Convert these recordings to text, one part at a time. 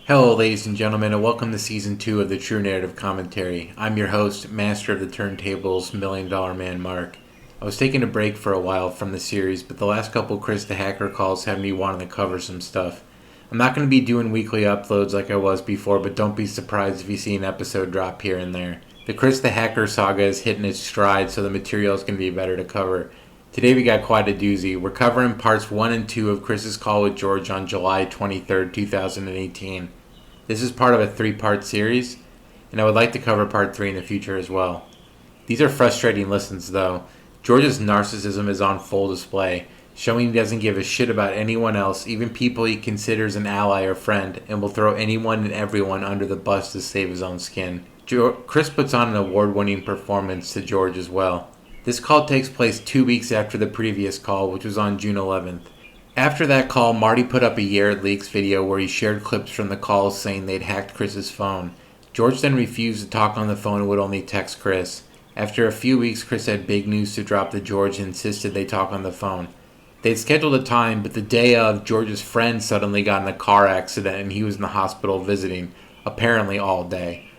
Hello, ladies and gentlemen, and welcome to Season 2 of the True Narrative Commentary. I'm your host, Master of the Turntables, Million Dollar Man Mark. I was taking a break for a while from the series, but the last couple Chris the Hacker calls had me wanting to cover some stuff. I'm not going to be doing weekly uploads like I was before, but don't be surprised if you see an episode drop here and there. The Chris the Hacker saga is hitting its stride, so the material is going to be better to cover. Today we got quite a doozy. We're covering parts 1 and 2 of Chris's call with George on July 23rd, 2018. This is part of a 3-part series, and I would like to cover part 3 in the future as well. These are frustrating listens, though. George's narcissism is on full display, showing he doesn't give a shit about anyone else, even people he considers an ally or friend, and will throw anyone and everyone under the bus to save his own skin. Chris puts on an award-winning performance to George as well. This call takes place 2 weeks after the previous call, which was on June 11th. After that call, Marty put up a Yared Leaks video where he shared clips from the calls saying they'd hacked Chris's phone. George then refused to talk on the phone and would only text Chris. After a few weeks, Chris had big news to drop to George and insisted they talk on the phone. They'd scheduled a time, but the day of, George's friend suddenly got in a car accident and he was in the hospital visiting, apparently all day.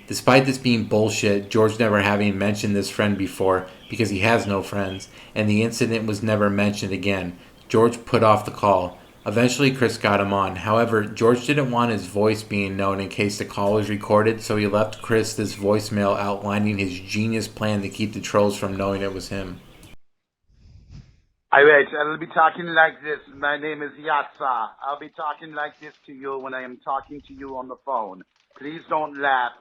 Despite this being bullshit, George never having mentioned this friend before because he has no friends, and the incident was never mentioned again. George put off the call. Eventually, Chris got him on. However, George didn't want his voice being known in case the call was recorded, so he left Chris this voicemail outlining his genius plan to keep the trolls from knowing it was him. All right, I'll be talking like this. My name is Yatsa. I'll be talking like this to you when I am talking to you on the phone. Please don't laugh.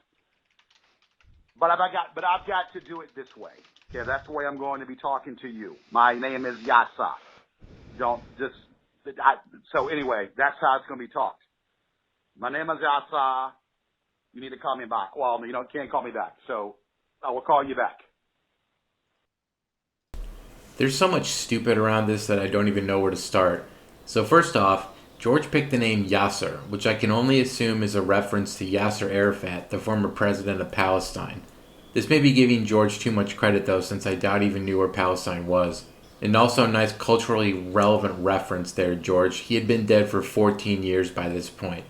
But I've got to do it this way. Okay, that's the way I'm going to be talking to you. My name is Yatsa. So anyway, that's how it's going to be talked. My name is Yatsa. You need to call me back. Well, can't call me back, so I will call you back. There's so much stupid around this that I don't even know where to start. So first off, George picked the name Yasser, which I can only assume is a reference to Yasser Arafat, the former president of Palestine. This may be giving George too much credit though, since I doubt he even knew where Palestine was. And also a nice culturally relevant reference there, George. He had been dead for 14 years by this point.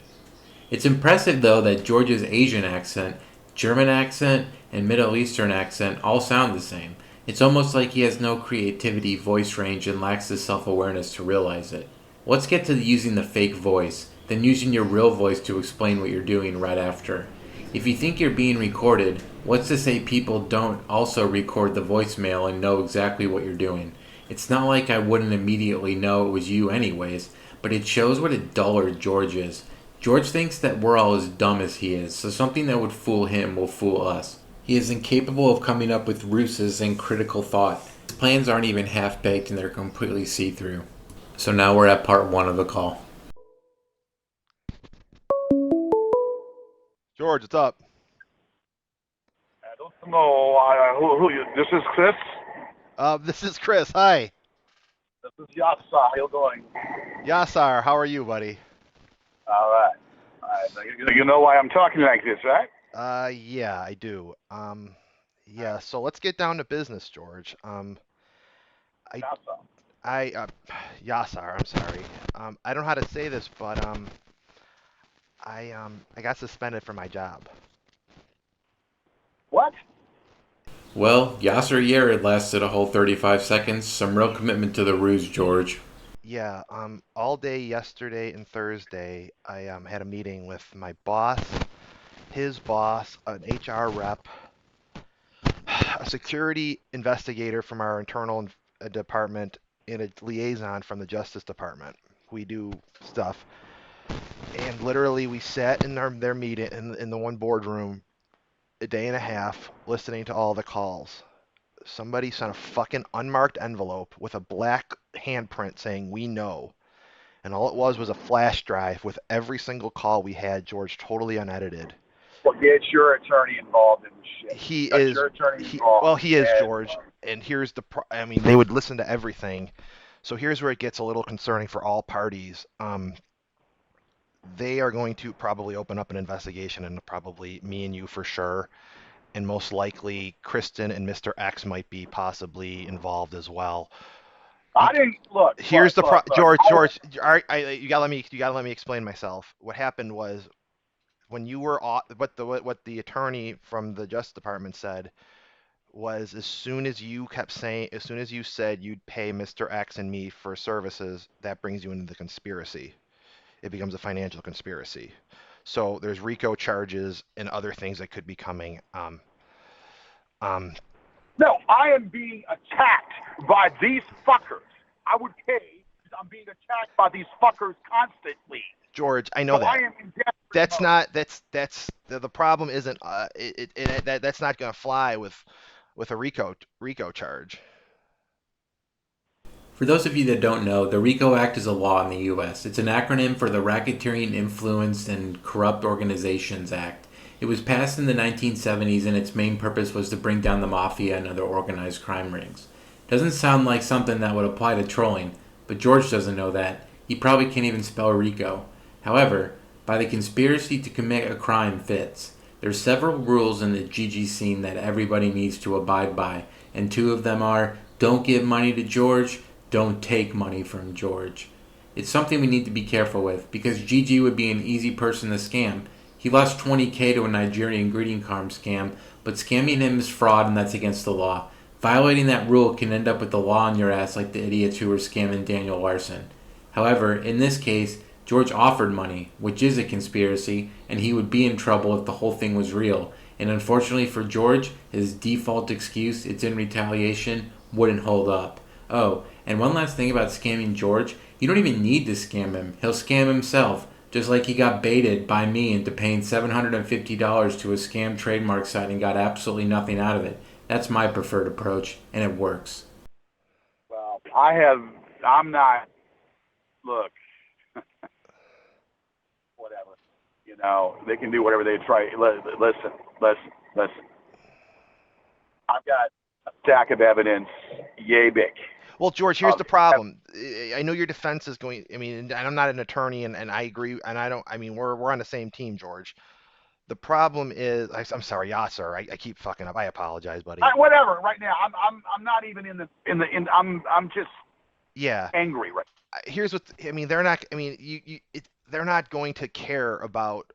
It's impressive though that George's Asian accent, German accent, and Middle Eastern accent all sound the same. It's almost like he has no creativity, voice range, and lacks the self-awareness to realize it. Let's get to using the fake voice, then using your real voice to explain what you're doing right after. If you think you're being recorded, what's to say people don't also record the voicemail and know exactly what you're doing? It's not like I wouldn't immediately know it was you anyways, but it shows what a dullard George is. George thinks that we're all as dumb as he is, so something that would fool him will fool us. He is incapable of coming up with ruses and critical thought. His plans aren't even half-baked and they're completely see-through. So now we're at part 1 of the call. George, what's up? I don't know who you. This is Chris. This is Chris. Hi. This is Yatsa. How you doing? Yassar, how are you, buddy? All right. You know why I'm talking like this, right? Yeah, I do. Yeah. So let's get down to business, George. Yassar, I'm sorry. I don't know how to say this, but I got suspended from my job. What? Well, Yasser Yared lasted a whole 35 seconds. Some real commitment to the ruse, George. Yeah. All day yesterday and Thursday, I had a meeting with my boss, his boss, an HR rep, a security investigator from our internal department, and a liaison from the Justice Department. We do stuff. And literally, we sat in their meeting in the one boardroom a day and a half listening to all the calls. Somebody sent a fucking unmarked envelope with a black handprint saying, "We know." And all it was a flash drive with every single call we had, George, totally unedited. Well, get your attorney involved in this shit. He Get is. your attorney involved. Well, he is, George. And here's I mean, they would listen to everything. So here's where it gets a little concerning for all parties. They are going to probably open up an investigation, and probably me and you for sure. And most likely Kristen and Mr. X might be possibly involved as well. I didn't look. Here's look, the look, George. look. George, you gotta let me explain myself. What happened was when you were what the attorney from the Justice Department said was as soon as you said you'd pay Mr. X and me for services, that brings you into the conspiracy. It becomes a financial conspiracy. So there's RICO charges and other things that could be coming. No, I am being attacked by these fuckers. I would pay because I'm being attacked by these fuckers constantly. George, I know So that. I am in That's not the problem isn't that's not going to fly with a RICO charge. For those of you that don't know, the RICO Act is a law in the U.S. It's an acronym for the Racketeering, Influenced, and Corrupt Organizations Act. It was passed in the 1970s, and its main purpose was to bring down the mafia and other organized crime rings. Doesn't sound like something that would apply to trolling, but George doesn't know that. He probably can't even spell RICO. However, by the conspiracy to commit a crime fits. There's several rules in the GG scene that everybody needs to abide by, and two of them are, don't give money to George, don't take money from George. It's something we need to be careful with, because GG would be an easy person to scam. He lost $20K to a Nigerian greeting card scam, but scamming him is fraud and that's against the law. Violating that rule can end up with the law on your ass like the idiots who were scamming Daniel Larson. However, in this case, George offered money, which is a conspiracy, and he would be in trouble if the whole thing was real. And unfortunately for George, his default excuse, it's in retaliation, wouldn't hold up. Oh, and one last thing about scamming George, you don't even need to scam him. He'll scam himself, just like he got baited by me into paying $750 to a scam trademark site and got absolutely nothing out of it. That's my preferred approach, and it works. Well, look, whatever. You know, they can do whatever they try. Listen. I've got a stack of evidence, yay big. Well, George, here's the problem. I know your defense is going. I mean, and I'm not an attorney, and I agree. And I don't. I mean, we're on the same team, George. The problem is, I'm sorry, Yasser. I keep fucking up. I apologize, buddy. Whatever. Right now, I'm not even in. I'm just angry right now. Here's what I mean. They're not. I mean, they're not going to care about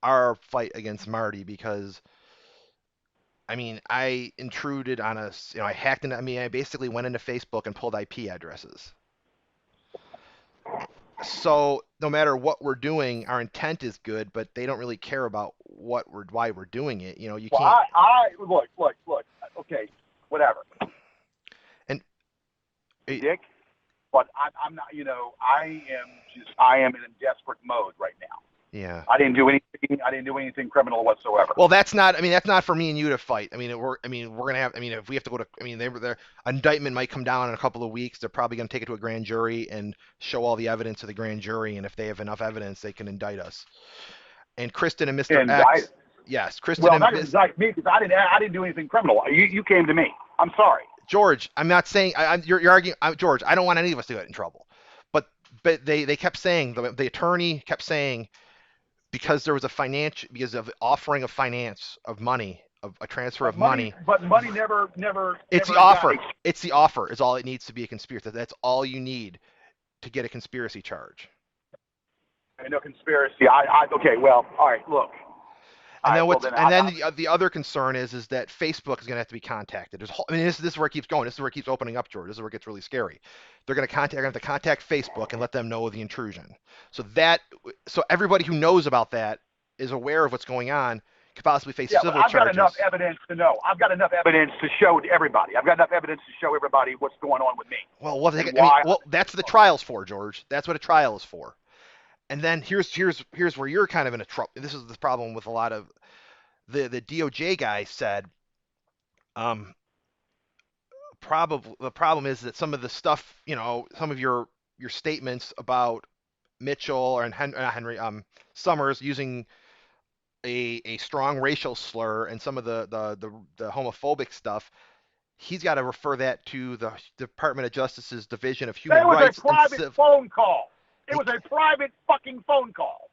our fight against Marty because. I mean, I intruded on I hacked into, I basically went into Facebook and pulled IP addresses. So no matter what we're doing, our intent is good, but they don't really care about why we're doing it. You know, you can't. Look. Okay, whatever. And Dick, but I'm not. You know, I am in a desperate mode right now. Yeah. I didn't do anything criminal whatsoever. Well, that's not for me and you to fight. I mean, we're gonna have. I mean, if we have to go to. I mean, their indictment might come down in a couple of weeks. They're probably gonna take it to a grand jury and show all the evidence to the grand jury. And if they have enough evidence, they can indict us. And Kristen and Mr. X. Yes, Kristen. Well, not indict me because I didn't do anything criminal. You came to me. I'm sorry, George. I'm not saying. You're arguing, George. I don't want any of us to get in trouble. But they kept saying the attorney kept saying. Because there was because of offering of money, of a transfer of money. But money never. It's the offer. It's the offer is all it needs to be a conspiracy. That's all you need to get a conspiracy charge. No conspiracy. Okay. Well, all right. Look. And then the other concern is that Facebook is going to have to be contacted. This is where it keeps going. This is where it keeps opening up, George. This is where it gets really scary. They're going to have to contact Facebook and let them know of the intrusion. So everybody who knows about that is aware of what's going on. Could possibly face civil charges. I've got enough evidence to know. I've got enough evidence to show everybody. I've got enough evidence to show everybody what's going on with me. Well, that's what the trial's for, George. That's what a trial is for. And then here's where you're kind of in a trouble. This is the problem with a lot of the DOJ guy said. The problem is that some of the stuff, some of your statements about Mitchell and Henry Summers using a strong racial slur and some of the homophobic stuff. He's got to refer that to the Department of Justice's Division of Human Rights. It was a private phone call. It was a private fucking phone call.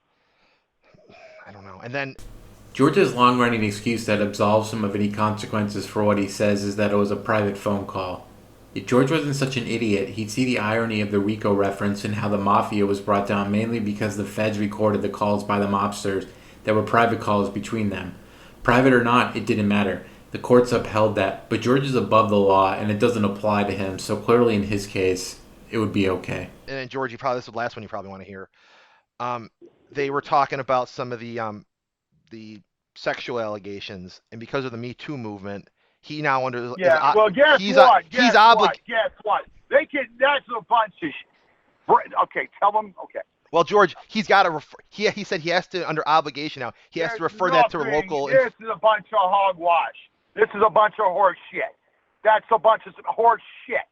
I don't know. And then George's long-running excuse that absolves him of any consequences for what he says is that it was a private phone call. If George wasn't such an idiot, he'd see the irony of the RICO reference and how the mafia was brought down mainly because the feds recorded the calls by the mobsters that were private calls between them. Private or not, it didn't matter. The courts upheld that, but George is above the law and it doesn't apply to him, so clearly in his case, it would be okay. And then George, this is the last one you probably want to hear. They were talking about some of the sexual allegations, and because of the Me Too movement, he now under Yeah. Well, guess what? Guess what? They can. That's a bunch of. Okay, tell them. Okay. Well, George, he's got to refer. He said he has to, under obligation now. He has to refer that to a local. This is a bunch of hogwash. This is a bunch of horse shit. That's a bunch of horse shit.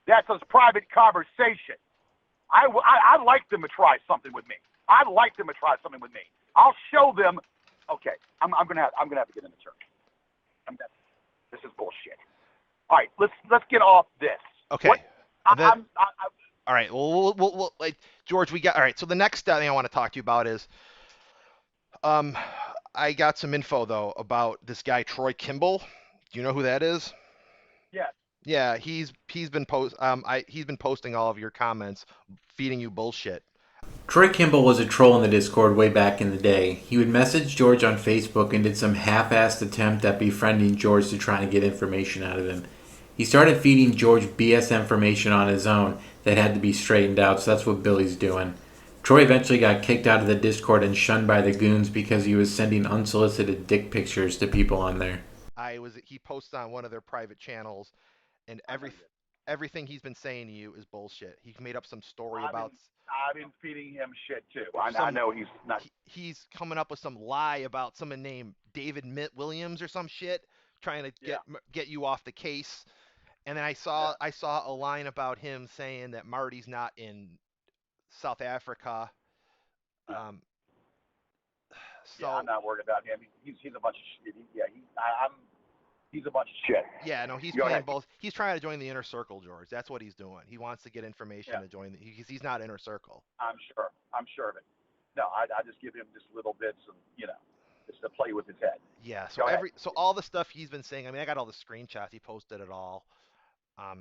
That's a private conversation. I'd like them to try something with me. I'd like them to try something with me. I'll show them. Okay, I'm gonna have to get in the church. This is bullshit. All right, let's get off this. Okay. All right. Well, we'll like George. We got all right. So the next thing I want to talk to you about is, I got some info though about this guy Troy Kimble. Do you know who that is? Yeah. Yeah, he's been posting all of your comments, feeding you bullshit. Troy Kimble was a troll in the Discord way back in the day. He would message George on Facebook and did some half-assed attempt at befriending George to try and get information out of him. He started feeding George BS information on his own that had to be straightened out, so that's what Billy's doing. Troy eventually got kicked out of the Discord and shunned by the goons because he was sending unsolicited dick pictures to people on there. He posts on one of their private channels, and everything he's been saying to you is bullshit. He made up some story about. I've been feeding him shit too. I know he's not. He's coming up with some lie about someone named David Williams or some shit, trying to get you off the case. And then I saw a line about him saying that Marty's not in South Africa. So I'm not worried about him. He's a bunch of shit. He's a bunch of shit. Yeah, no, he's playing both. He's trying to join the inner circle, George. That's what he's doing. He wants to get information to join he's not inner circle. I'm sure of it. No, I just give him just little bits of, just to play with his head. Yeah, so all the stuff he's been saying, I mean, I got all the screenshots. He posted it all.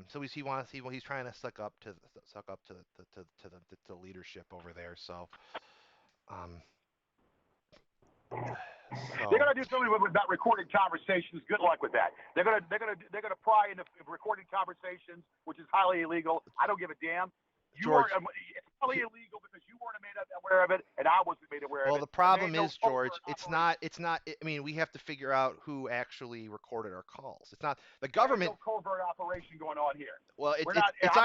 So he's trying to suck up to the leadership over there. So they're gonna do something about recorded conversations. Good luck with that. They're gonna pry into recorded conversations, which is highly illegal. I don't give a damn. George, it's probably illegal because you weren't made aware of it, and I wasn't made aware of it. Well, the problem is, George, it's not. I mean, we have to figure out who actually recorded our calls. It's not the government. There's no covert operation going on here. Well, it's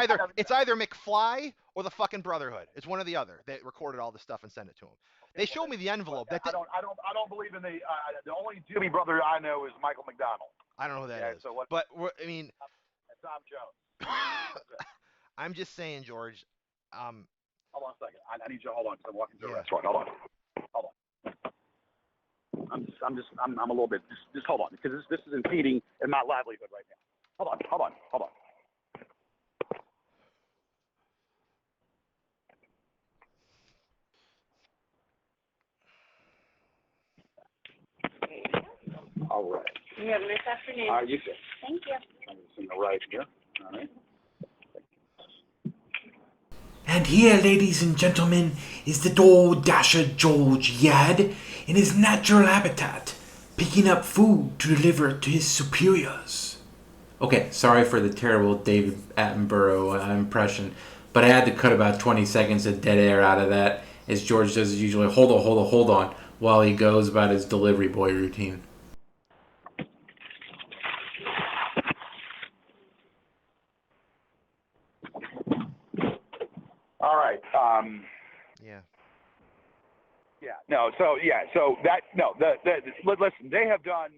either McFly or the fucking Brotherhood. It's one or the other that recorded all the stuff and sent it to him. They showed me the envelope. I don't believe in the only Jimmy brother I know is Michael McDonald. I don't know who that is. So but I mean, Tom Jones. I'm just saying, George. Hold on a second. I need you to hold on because I'm walking through a restaurant. Hold on. I'm a little bit. Just hold on because this is impeding in my livelihood right now. Hold on. All right. You have a nice afternoon. You too. Thank you. I'm just going to right here. All right. And here, ladies and gentlemen, is the Door-Dasher George Yad in his natural habitat, picking up food to deliver to his superiors. Okay, sorry for the terrible David Attenborough impression, but I had to cut about 20 seconds of dead air out of that, as George does usually hold on, while he goes about his delivery boy routine. All right. Listen, they have done.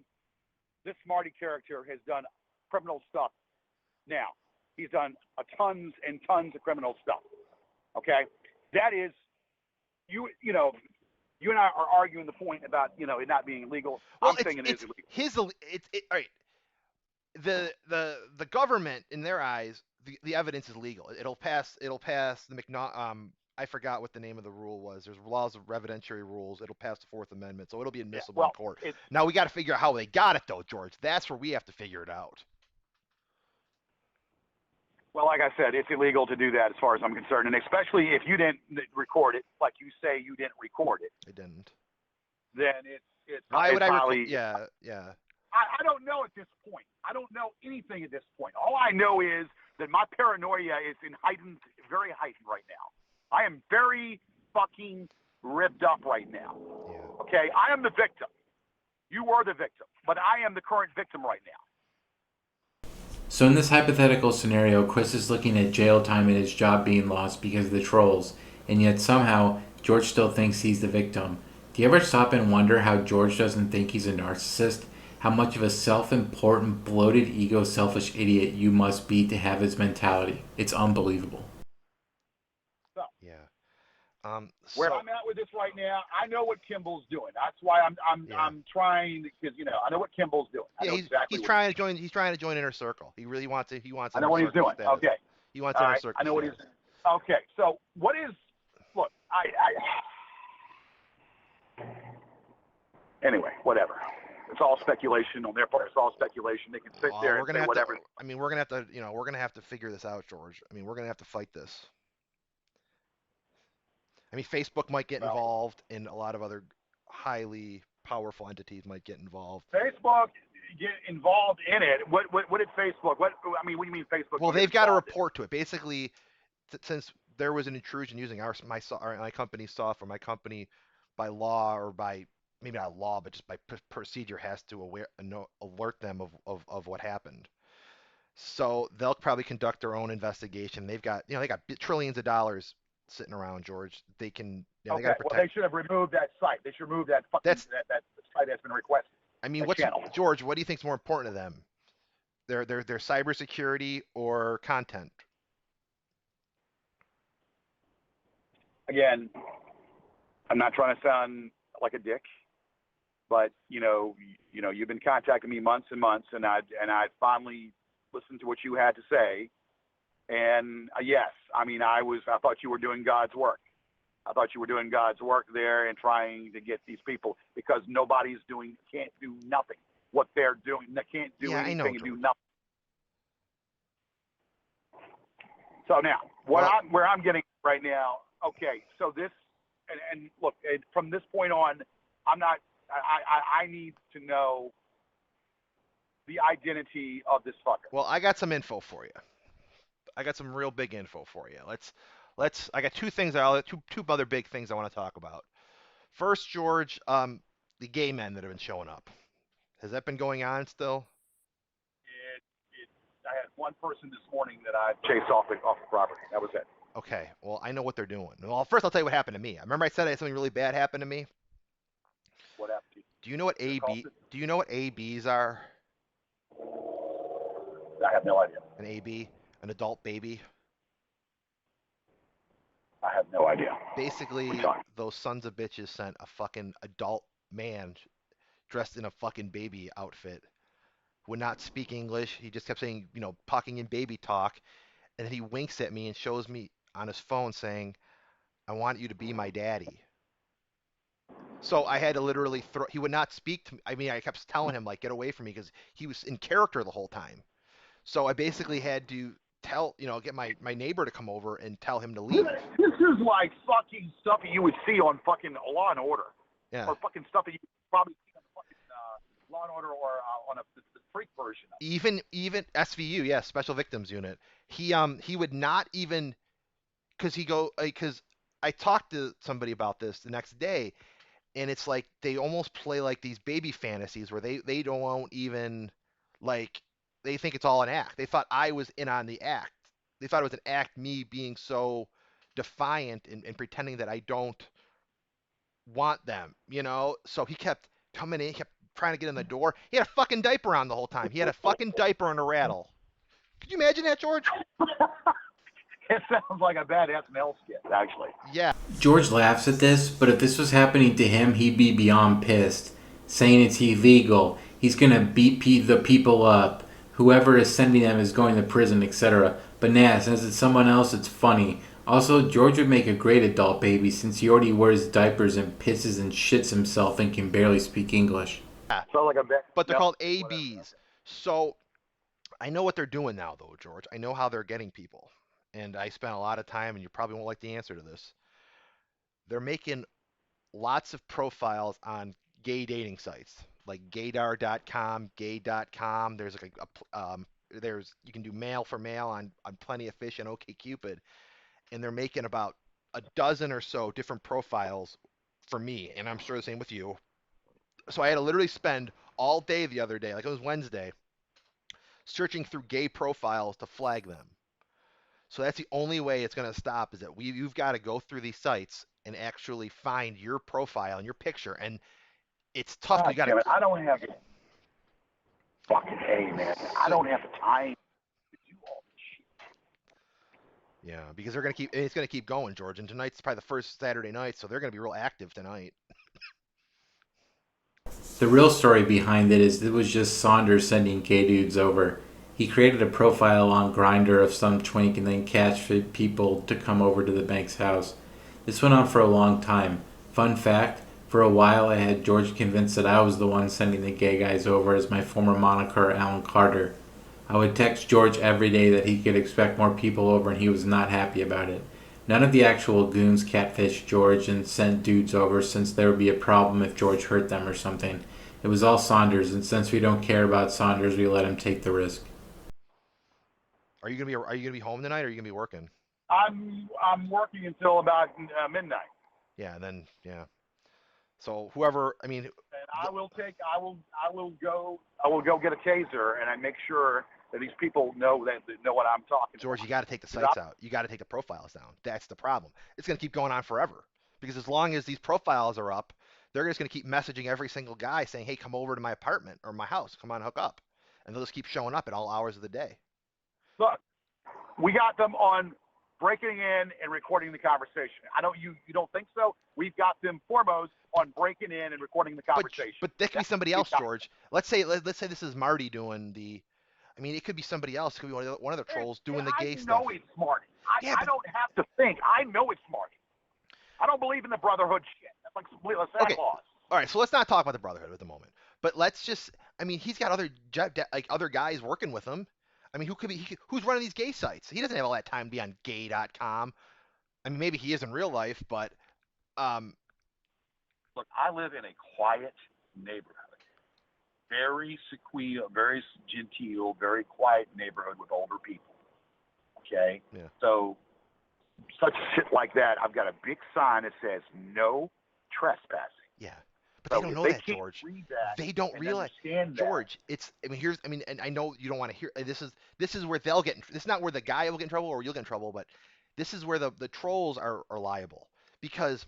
This Marty character has done criminal stuff. Now, he's done tons and tons of criminal stuff. Okay, that is, you and I are arguing the point about it not being illegal. Well, I'm saying it is illegal. All right. The government, in their eyes, the evidence is legal. It'll pass the I forgot what the name of the rule was. There's laws of evidentiary rules. It'll pass the Fourth Amendment, so it'll be admissible in court. Now we got to figure out how they got it, though, George. That's where we have to figure it out. Well, like I said, it's illegal to do that as far as I'm concerned, and especially if you didn't record it, like you say you didn't record it. I didn't. then it's Why would I record? highly. Yeah, yeah. I don't know at this point. I don't know anything at this point. All I know is that my paranoia is very heightened right now. I am very fucking ripped up right now. Yeah. Okay, I am the victim. You were the victim, but I am the current victim right now. So in this hypothetical scenario, Chris is looking at jail time and his job being lost because of the trolls, and yet somehow George still thinks he's the victim. Do you ever stop and wonder how George doesn't think he's a narcissist? How much of a self-important, bloated, ego, selfish idiot you must be to have his mentality? It's unbelievable. So, Yeah. where I'm at with this right now, I know what Kimble's doing. That's why I'm trying, because I know what Kimble's doing. I know exactly he's trying to join. He's trying to join Inner Circle. He really wants it. He wants. I know what he's doing. Status. Okay. He wants All Inner right. Circle. I know what he's status. doing. Okay. So what is? Look, Anyway, whatever. It's all speculation on their part. It's all speculation. They can sit there and say whatever. We're gonna have to. We're gonna have to figure this out, George. We're gonna have to fight this. Facebook might get involved, and a lot of other highly powerful entities might get involved. Facebook get involved in it. What did Facebook? What do you mean Facebook? Well, they've got to report to it. Basically, since there was an intrusion using my company's software, my company by law or by maybe not law, but just by procedure has to alert them of what happened. So they'll probably conduct their own investigation. They got trillions of dollars sitting around, George. They can. They got to protect. Well, they should have removed that site. They should remove that fucking that site that's been requested. George? What do you think is more important to them? Their cybersecurity or content? Again, I'm not trying to sound like a dick, but you've been contacting me months and months, and I finally listened to what you had to say, and yes, I thought you were doing God's work. I thought you were doing God's work there and trying to get these people, because can't do nothing. What they're doing, they can't do anything and do nothing. So now, where I'm getting right now, okay, so this, and look, from this point on, I need to know the identity of this fucker. Well, I got some info for you. I got some real big info for you. I got two other big things I want to talk about. First, George, the gay men that have been showing up. Has that been going on still? I had one person this morning that I chased off the property. That was it. Okay. Well, I know what they're doing. Well, first I'll tell you what happened to me. I remember I said I had something really bad happen to me. What happened to you? Do you know what Do you know what ABs are? I have no idea. An AB, an adult baby. I have no idea. Basically, those sons of bitches sent a fucking adult man dressed in a fucking baby outfit. Would not speak English. He just kept saying, talking in baby talk. And then he winks at me and shows me on his phone saying, "I want you to be my daddy." So I had to literally he would not speak to me. I kept telling him, get away from me, because he was in character the whole time. So I basically had to get my neighbor to come over and tell him to leave. This is like fucking stuff that you would see on fucking Law and Order. Yeah. Or fucking stuff that you probably see on fucking Law and Order, or on the freak version. Even SVU, yeah, Special Victims Unit. He would not even, because I talked to somebody about this the next day, and it's like they almost play like these baby fantasies where they don't even, they think it's all an act. They thought I was in on the act. They thought it was an act, me being so defiant and pretending that I don't want them, So he kept coming in, he kept trying to get in the door. He had a fucking diaper on the whole time. He had a fucking diaper and a rattle. Could you imagine that, George? It sounds like a bad SNL skit, actually. Yeah. George laughs at this, but if this was happening to him, he'd be beyond pissed, saying it's illegal. He's gonna beat the people up. Whoever is sending them is going to prison, etc. But nah, since it's someone else, it's funny. Also, George would make a great adult baby since he already wears diapers and pisses and shits himself and can barely speak English. Yeah. But they're called ABs. Whatever. So I know what they're doing now, though, George. I know how they're getting people. And I spent a lot of time, and you probably won't like the answer to this. They're making lots of profiles on gay dating sites like gaydar.com, gay.com. There's like you can do male for male on Plenty of Fish and OkCupid, and they're making about a dozen or so different profiles for me, and I'm sure the same with you. So I had to literally spend all day the other day, like it was Wednesday, searching through gay profiles to flag them. So that's the only way it's going to stop is that you've got to go through these sites and actually find your profile and your picture. And it's tough. God You got damn to. it, I don't have the fucking man. I don't have the time to do all this shit. Yeah, because they're going to it's going to keep going, George. And tonight's probably the first Saturday night, so they're going to be real active tonight. The real story behind it was just Saunders sending gay dudes over. He created a profile on Grindr of some twink and then catfished people to come over to the bank's house. This went on for a long time. Fun fact, for a while I had George convinced that I was the one sending the gay guys over as my former moniker, Alan Carter. I would text George every day that he could expect more people over and he was not happy about it. None of the actual goons catfished George and sent dudes over since there would be a problem if George hurt them or something. It was all Saunders, and since we don't care about Saunders, we let him take the risk. Are you gonna be home tonight, or are you gonna be working? I'm working until about midnight. Yeah, then yeah. So whoever, I mean, And I will go get a taser, and I make sure that these people know what I'm talking George, about. you got to take the sites out. You got to take the profiles down. That's the problem. It's going to keep going on forever because as long as these profiles are up, they're just going to keep messaging every single guy saying, "Hey, come over to my apartment or my house. Come on, hook up," and they'll just keep showing up at all hours of the day. Look, we got them on breaking in and recording the conversation. I don't you don't think so? We've got them foremost on breaking in and recording the conversation. But that could be somebody else, George. Let's say this is Marty doing the. I mean, it could be somebody else. It could be one of the trolls doing the gay stuff. I know it's Marty. I don't have to think. I know it's Marty. I don't believe in the brotherhood shit. That's like Santa Claus. All right, so let's not talk about the brotherhood at the moment. But let's just. I mean, he's got other guys working with him. I mean, who's running these gay sites? He doesn't have all that time to be on gay.com. I mean, maybe he is in real life, but look, I live in a quiet neighborhood. Very sequel, very genteel, very quiet neighborhood with older people. Okay? Yeah. So, such shit like that, I've got a big sign that says no trespassing. Yeah. But they don't know that, George. They don't realize, George. And I know you don't want to hear. This is where they'll get. This is not where the guy will get in trouble or you'll get in trouble, but this is where the trolls are liable because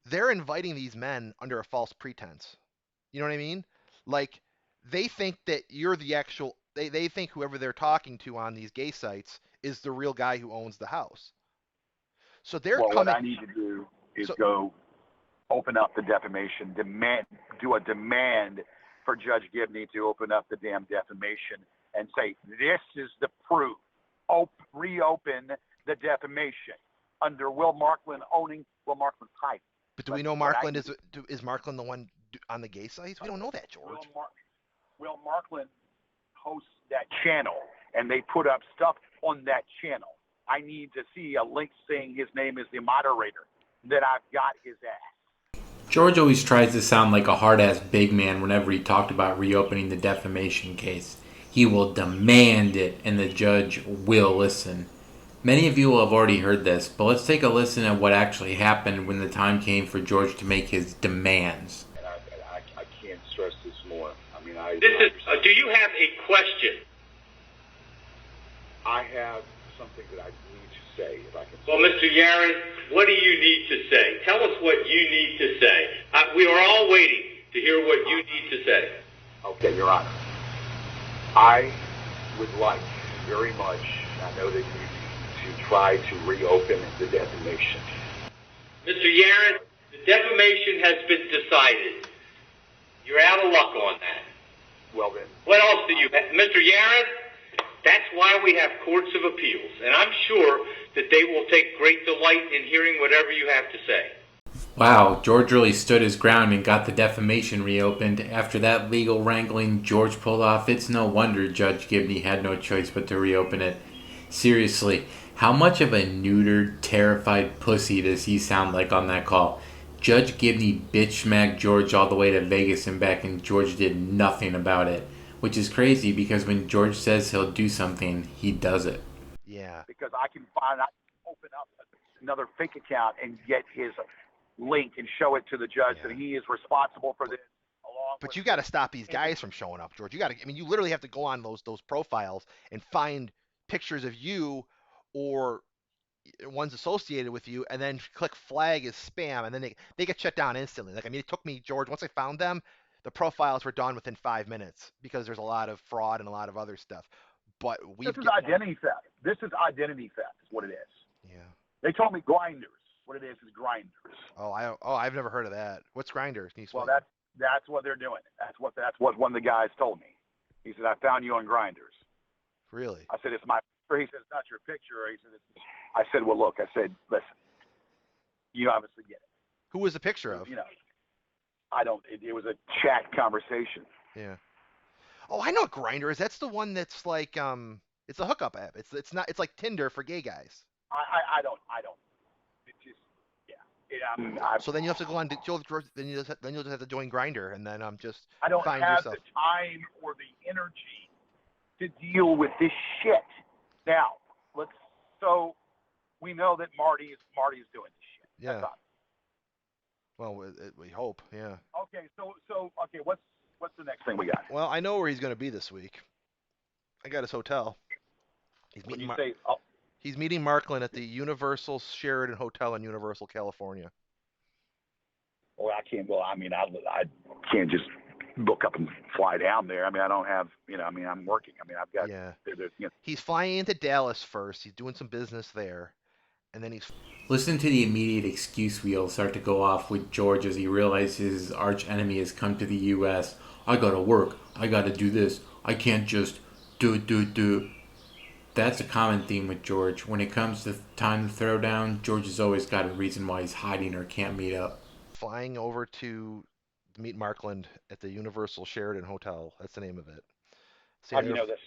they're inviting these men under a false pretense. You know what I mean? Like they think that you're the actual. They think whoever they're talking to on these gay sites is the real guy who owns the house. So they're coming. What I need to do is go open up the defamation, do a demand for Judge Gibney to open up the damn defamation and say, this is the proof. Reopen the defamation under Will Markland owning Will Markland's title. But do we know Markland is Markland the one on the gay sites? We don't know that, George. Will Markland hosts that channel, and they put up stuff on that channel. I need to see a link saying his name is the moderator, that I've got his ass. George always tries to sound like a hard-ass big man whenever he talked about reopening the defamation case. He will demand it, and the judge will listen. Many of you will have already heard this, but let's take a listen at what actually happened when the time came for George to make his demands. And I can't stress this more. I mean, do you have a question? I have something that I need to say, if I can. Well, Mr. Yaron, what do you need to say? Tell us what you need to say. We are all waiting to hear what you need to say. Okay, Your Honor. I would like very much, I know that you, to try to reopen the defamation. Mr. Yaron, the defamation has been decided. You're out of luck on that. Well then. What else do you have? Mr. Yaron, that's why we have courts of appeals, and I'm sure that they will take great delight in hearing whatever you have to say. Wow, George really stood his ground and got the defamation reopened. After that legal wrangling George pulled off, it's no wonder Judge Gibney had no choice but to reopen it. Seriously, how much of a neutered, terrified pussy does he sound like on that call? Judge Gibney bitch smacked George all the way to Vegas and back, and George did nothing about it, which is crazy because when George says he'll do something, he does it. Yeah. Because I can open up another fake account and get his link and show it to the judge that he is responsible for this. But you got to stop these guys from showing up, George. You literally have to go on those profiles and find pictures of you or ones associated with you, and then click flag as spam, and then they get shut down instantly. Like, I mean, it took me, George, once I found them, the profiles were done within 5 minutes because there's a lot of fraud and a lot of other stuff. But this is identity theft. This is identity theft, is what it is. Yeah. They told me grinders. What it is grinders. I've never heard of that. What's grinders? Well, that's what they're doing. That's what one of the guys told me. He said, I found you on grinders. Really? I said, it's my picture. He said, it's not your picture. He said, I said, well, look. I said, listen. You obviously get it. Who was the picture of? You know, I don't. It was a chat conversation. Yeah. Oh, I know what Grindr is. That's the one that's like it's a hookup app. It's like Tinder for gay guys. I don't. It's just so then you have to go on. Then you'll just have to join Grindr, and then just I don't find have yourself. the time or the energy to deal with this shit. Now, so we know that Marty is doing this shit. Yeah. Well, we hope. Yeah. Okay. So okay. What's the next thing we got? Well, I know where he's going to be this week. I got his hotel. He's meeting Markland at the Universal Sheraton Hotel in Universal, California. Well, I can't go. I mean, I can't just book up and fly down there. I mean, I don't have. I mean, I'm working. I mean, I've got. Yeah. You know. He's flying into Dallas first. He's doing some business there, and then he's. Listen to the immediate excuse wheel start to go off with George as he realizes his arch enemy has come to the U.S. I gotta work. I gotta do this. I can't just do. That's a common theme with George. When it comes to time to throw down, George has always got a reason why he's hiding or can't meet up. Flying over to meet Markland at the Universal Sheraton Hotel. That's the name of it. How do you know this?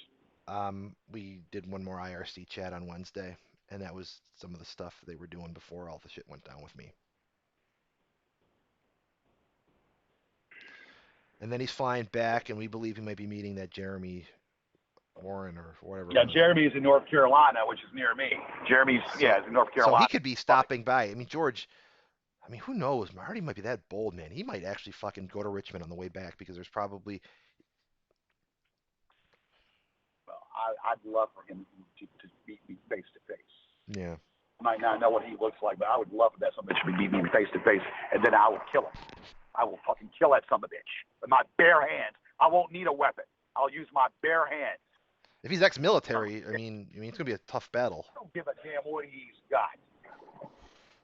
We did one more IRC chat on Wednesday, and that was some of the stuff they were doing before all the shit went down with me. And then he's flying back, and we believe he might be meeting that Jeremy Warren or whatever. Yeah, Jeremy's in North Carolina, which is near me. Jeremy's is in North Carolina. So he could be stopping by. I mean, George. I mean, who knows? Marty might be that bold, man. He might actually fucking go to Richmond on the way back because there's probably. Well, I'd love for him to meet me face to face. Yeah. I might not know what he looks like, but I would love for that son of a bitch to meet me face to face, and then I will kill him. I will fucking kill that son of a bitch with my bare hands. I won't need a weapon. I'll use my bare hands. If he's ex-military, I mean, it's gonna be a tough battle. I don't give a damn what he's got.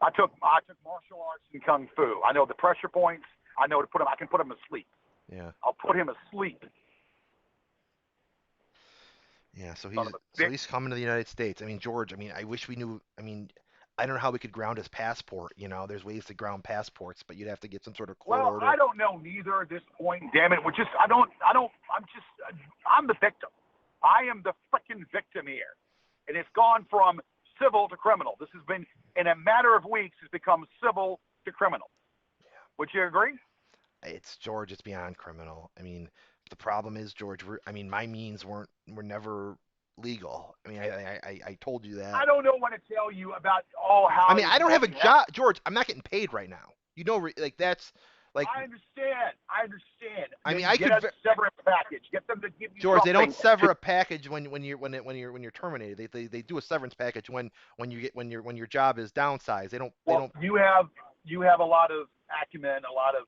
I took martial arts and kung fu. I know the pressure points. I know I can put him asleep. Yeah. I'll put him asleep. Yeah. So he's coming to the United States. I mean, George. I mean, I wish we knew. I mean, I don't know how we could ground his passport. There's ways to ground passports, but you'd have to get some sort of court order. I don't know neither at this point. Damn it. I'm the victim. I am the freaking victim here. And it's gone from civil to criminal. This has been, in a matter of weeks, has become civil to criminal. Yeah. Would you agree? It's George. It's beyond criminal. I mean, the problem is, George. My means were never legal. I mean, I told you that. I don't know what to tell you about how. I mean, I don't have a job, George. I'm not getting paid right now. That's. Like, I understand. I mean, I could severance package. Get them to give you. George, they don't sever a package when you're terminated. They do a severance package when your job is downsized. They don't. You have a lot of acumen, a lot of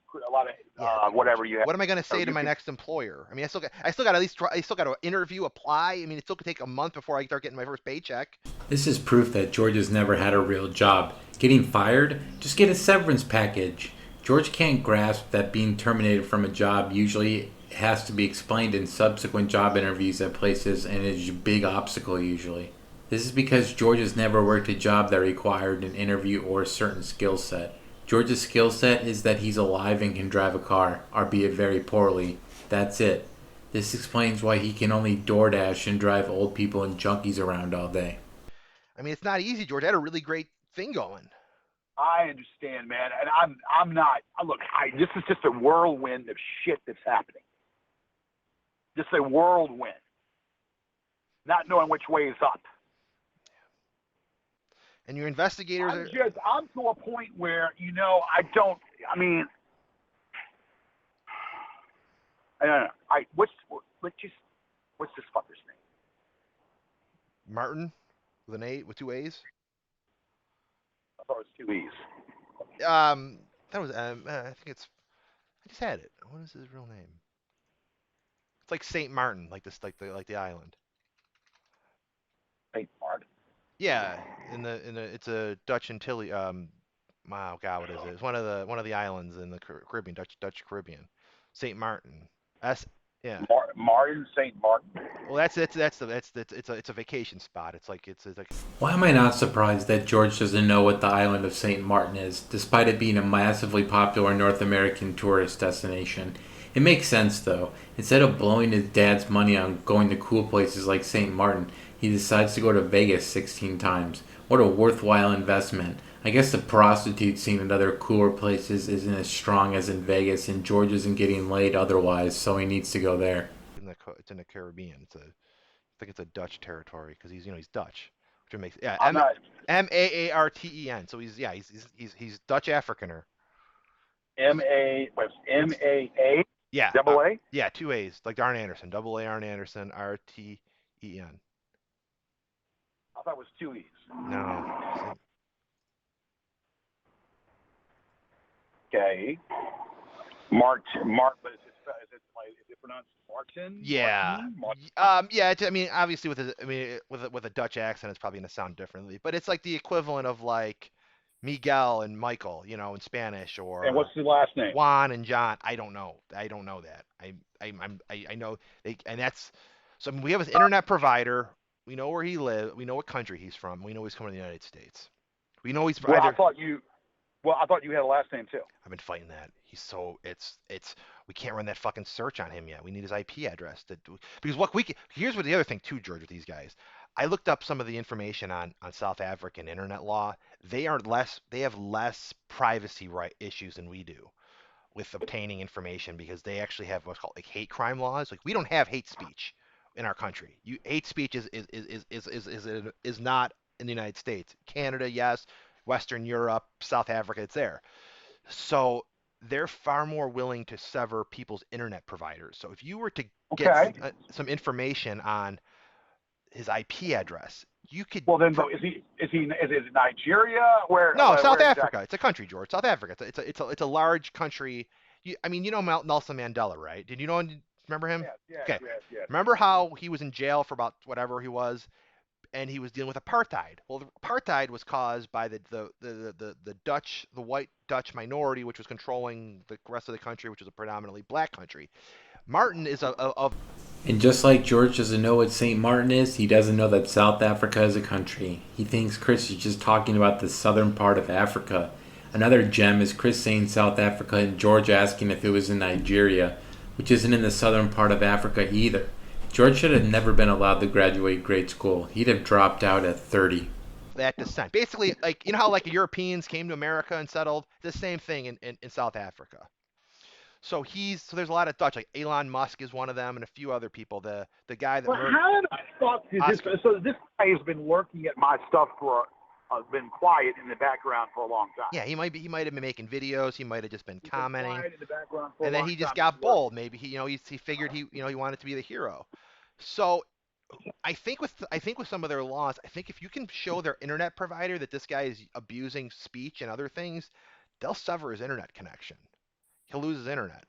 whatever you have. What am I going to say to my next employer? I mean, I still got at least try. I still got to interview, apply. I mean, it still could take a month before I start getting my first paycheck. This is proof that George has never had a real job. Getting fired? Just get a severance package. George can't grasp that being terminated from a job usually has to be explained in subsequent job interviews at places, and is a big obstacle usually. This is because George has never worked a job that required an interview or a certain skill set. George's skill set is that he's alive and can drive a car, albeit very poorly. That's it. This explains why he can only DoorDash and drive old people and junkies around all day. I mean, it's not easy, George. I had a really great thing going. I understand, man, and I'm not. Look, this is just a whirlwind of shit that's happening. Just a whirlwind, not knowing which way is up. And your investigators I'm to a point where I don't. I mean, I don't know. What's this fucker's name? Martin with an A with two A's. I thought it was two E's. That was I think it's. I just had it. What is his real name? It's like Saint Martin, like the island. Saint Martin. Yeah, it's a Dutch Antilles. Wow, God, what is it? It's one of the islands in the Caribbean, Dutch Caribbean. Saint Martin. Yeah. Martin, Saint Martin. Well, it's a vacation spot. It's like. Why am I not surprised that George doesn't know what the island of St. Martin is, despite it being a massively popular North American tourist destination? It makes sense, though. Instead of blowing his dad's money on going to cool places like St. Martin, he decides to go to Vegas 16 times. What a worthwhile investment. I guess the prostitute scene in other cooler places isn't as strong as in Vegas, and George isn't getting laid otherwise, so he needs to go there. It's in the Caribbean. I think it's a Dutch territory because he's Dutch, which makes Maarten. So he's Dutch Afrikaner. M-A-A? Yeah. Double A? Yeah, two A's, like Arn Anderson. Double A Arn Anderson, R-T-E-N. I thought it was two E's. No. Okay. Mark, but is it pronounced Martin? Yeah. Martin? Yeah. I mean, obviously with a Dutch accent, it's probably gonna sound differently, but it's like the equivalent of like Miguel and Michael, in Spanish, or. And what's the last name? Juan and John. I don't know that. I know and that's. So I mean, we have an internet provider. We know where he lives. We know what country he's from. We know he's coming to the United States. We know he's. Well, I thought you had a last name too. I've been fighting that. We can't run that fucking search on him yet. We need his IP address because here's what the other thing too, George, with these guys. I looked up some of the information on South African internet law. They have less privacy right issues than we do with obtaining information because they actually have what's called like hate crime laws. Like we don't have hate speech in our country. Hate speech is not in the United States. Canada, yes. Western Europe, South Africa, it's there. So they're far more willing to sever people's internet providers. So if you were to get some information on his IP address, you could. Well, then, is it Nigeria? Where? No, South where Africa. Exactly? It's a country, George. South Africa. It's a large country. Nelson Mandela, right? Did you know? Remember him? Yes, okay. Yes. Remember how he was in jail for about whatever he was, and he was dealing with apartheid. Well, apartheid was caused by the Dutch, the white Dutch minority, which was controlling the rest of the country, which was a predominantly black country. Martin is And just like George doesn't know what St. Martin is, he doesn't know that South Africa is a country. He thinks Chris is just talking about the southern part of Africa. Another gem is Chris saying South Africa and George asking if it was in Nigeria, which isn't in the southern part of Africa either. George should have never been allowed to graduate grade school. He'd have dropped out at 30. That descent. Basically, like how like Europeans came to America and settled, the same thing in South Africa. So there's a lot of Dutch, like Elon Musk is one of them, and a few other people. The guy that. Well, how did I fuck this? So this guy has been lurking at my stuff been quiet in the background for a long time. Yeah, he might have been making videos. He might have just been commenting. Quiet in the background for and then he just got bold. Maybe he figured he wanted to be the hero. So I think with some of their laws, I think if you can show their internet provider that this guy is abusing speech and other things, they'll sever his internet connection. He'll lose his internet.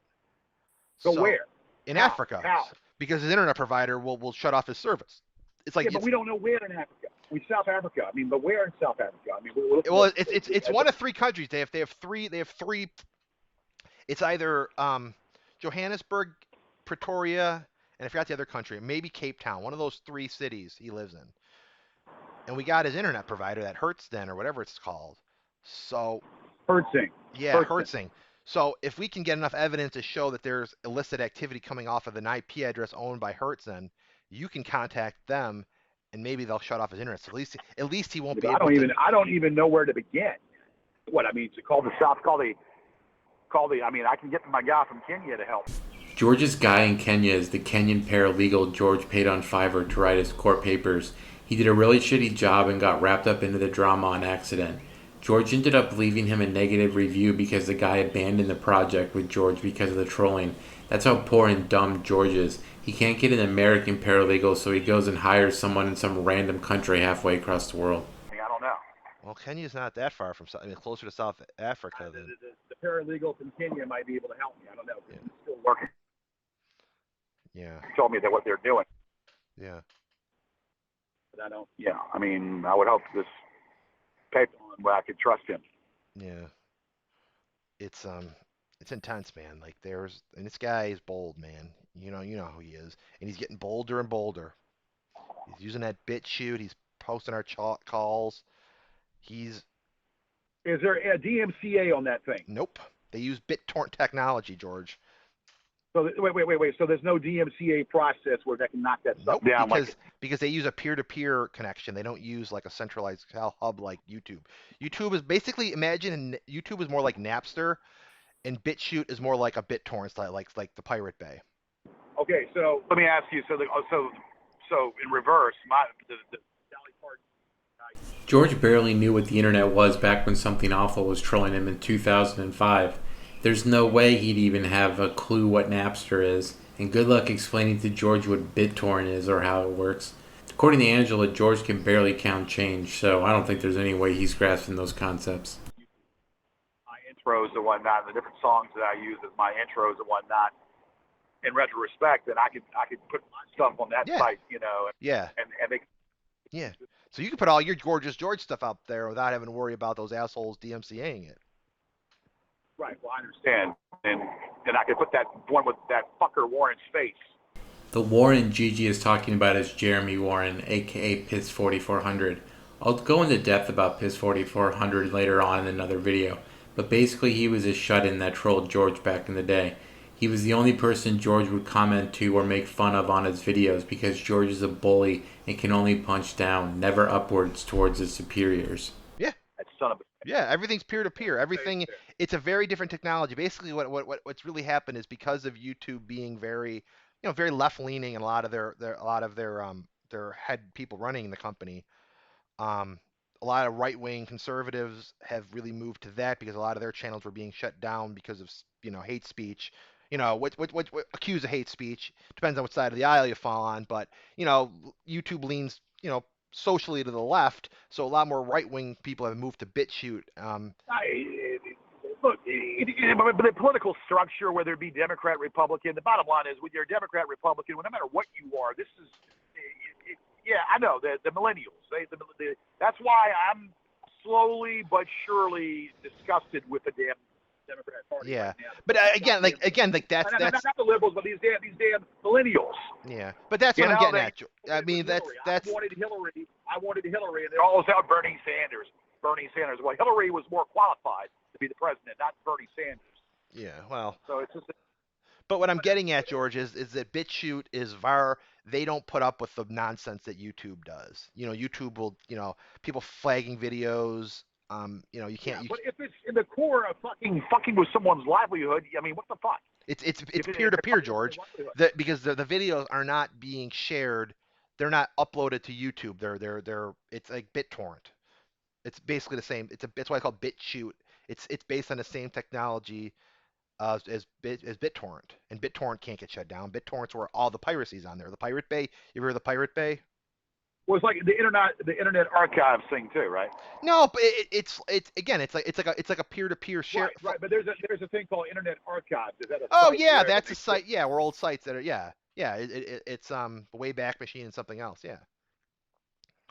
So where? In Africa. How? Because his internet provider will shut off his service. It's like but we don't know where in Africa. South Africa. I mean, but where in South Africa? I mean, it's one of three countries. They have three. It's either Johannesburg, Pretoria, and I forgot the other country. Maybe Cape Town. One of those three cities he lives in. And we got his internet provider, that Hertzden or whatever it's called. So. Hertzing. Yeah, Hertzing. So if we can get enough evidence to show that there's illicit activity coming off of an IP address owned by Hertzden, you can contact them, and maybe they'll shut off his internet. So at least he won't be. I don't even know where to begin. What I mean, to call the South, call the. I mean, I can get my guy from Kenya to help. George's guy in Kenya is the Kenyan paralegal George paid on Fiverr to write his court papers. He did a really shitty job and got wrapped up into the drama on accident. George ended up leaving him a negative review because the guy abandoned the project with George because of the trolling. That's how poor and dumb George is. He can't get an American paralegal, so he goes and hires someone in some random country halfway across the world. I don't know. Well, Kenya's not that far from. I mean, closer to South Africa than. The paralegal from Kenya might be able to help me. I don't know. Yeah. He's still working. Yeah. He told me that what they're doing. Yeah. But I don't. Yeah. I mean, I would hope this paper on where I could trust him. Yeah. It's intense, man. Like and this guy is bold, man. You know who he is, and he's getting bolder and bolder. He's using that BitChute. He's posting our calls. Is there a DMCA on that thing? Nope. They use BitTorrent technology, George. So wait. So there's no DMCA process where they can knock that stuff down? Because they use a peer-to-peer connection. They don't use like a centralized hub like YouTube. YouTube is basically, imagine YouTube is more like Napster, and BitChute is more like a BitTorrent, like the Pirate Bay. Okay, so let me ask you. So in reverse, the Dolly Parton. George barely knew what the internet was back when something awful was trolling him in 2005. There's no way he'd even have a clue what Napster is, and good luck explaining to George what BitTorrent is or how it works. According to Angela, George can barely count change, so I don't think there's any way he's grasping those concepts. My intros and whatnot, the different songs that I use as my intros and whatnot, in retrospect, then I could put my stuff on that site, Yeah. And they. Yeah. So you can put all your Gorgeous George stuff up there without having to worry about those assholes DMCAing it. Right. Well, I understand, and I could put that one with that fucker Warren's face. The Warren Gigi is talking about is Jeremy Warren, aka Piss 4400. I'll go into depth about Piss 4400 later on in another video, but basically he was a shut-in that trolled George back in the day. He was the only person George would comment to or make fun of on his videos because George is a bully and can only punch down, never upwards towards his superiors. Yeah. That son of a. Yeah, everything's peer-to-peer. Everything, it's a very different technology. Basically, what's really happened is because of YouTube being very, very left-leaning, and a lot of their head people running the company, a lot of right-wing conservatives have really moved to that because a lot of their channels were being shut down because of hate speech. What accuse of hate speech depends on what side of the aisle you fall on, but YouTube leans socially to the left, so a lot more right-wing people have moved to BitChute. Look, the political structure, whether it be Democrat, Republican, the bottom line is, when you're a Democrat, Republican, no matter what you are, this is, yeah, I know, the millennials. That's why I'm slowly but surely disgusted with the damn Democrat Party. Yeah, right now. But again, that's not the liberals, but these damn millennials. Yeah, but that's what I'm getting at. I mean, that's. I wanted Hillary, and they're all about Bernie Sanders. Well, Hillary was more qualified to be the president, not Bernie Sanders. Yeah, well. So it's just. But what I'm getting at, George, is that BitChute is VAR. They don't put up with the nonsense that YouTube does. YouTube will, people flagging videos. You can't. Yeah, but if it's in the core of fucking with someone's livelihood, I mean, what the fuck? It's peer-to-peer, George. Because the videos are not being shared. They're not uploaded to YouTube. They're it's like BitTorrent. It's basically the same. It's why I call BitChute. It's based on the same technology as BitTorrent, and BitTorrent can't get shut down. BitTorrent's where all the piracy's on there. The Pirate Bay. You ever heard of the Pirate Bay? Well, it's like the Internet Archive thing too, right? No, but it's like a peer-to-peer share. Right. But there's a thing called Internet Archive. Is that a Oh site yeah, that's a site. Yeah, we're old sites that are it's Wayback Machine and something else. Yeah.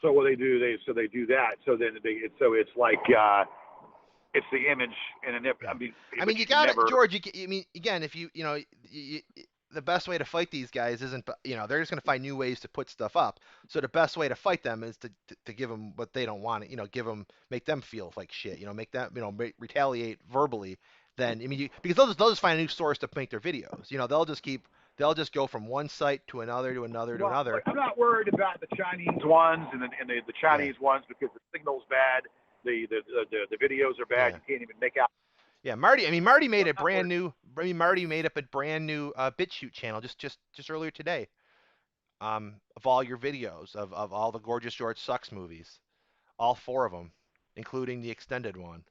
So what they do, they do that. So then it's like it's the image in an. I mean, you got it, George. I mean, again, if you the best way to fight these guys isn't, they're just going to find new ways to put stuff up. So the best way to fight them is to give them what they don't want, make them feel like shit, make them, retaliate verbally. Then, because they'll just find a new source to make their videos. They'll just go from one site to another to another to another. I'm not worried about the Chinese ones and the Chinese ones because the signal's bad. The videos are bad. Yeah. You can't even make out. Yeah, Marty made a brand new. Marty made up a brand new BitChute channel just earlier today. Of all your videos of all the Gorgeous George Sucks movies, all 4 of them, including the extended one.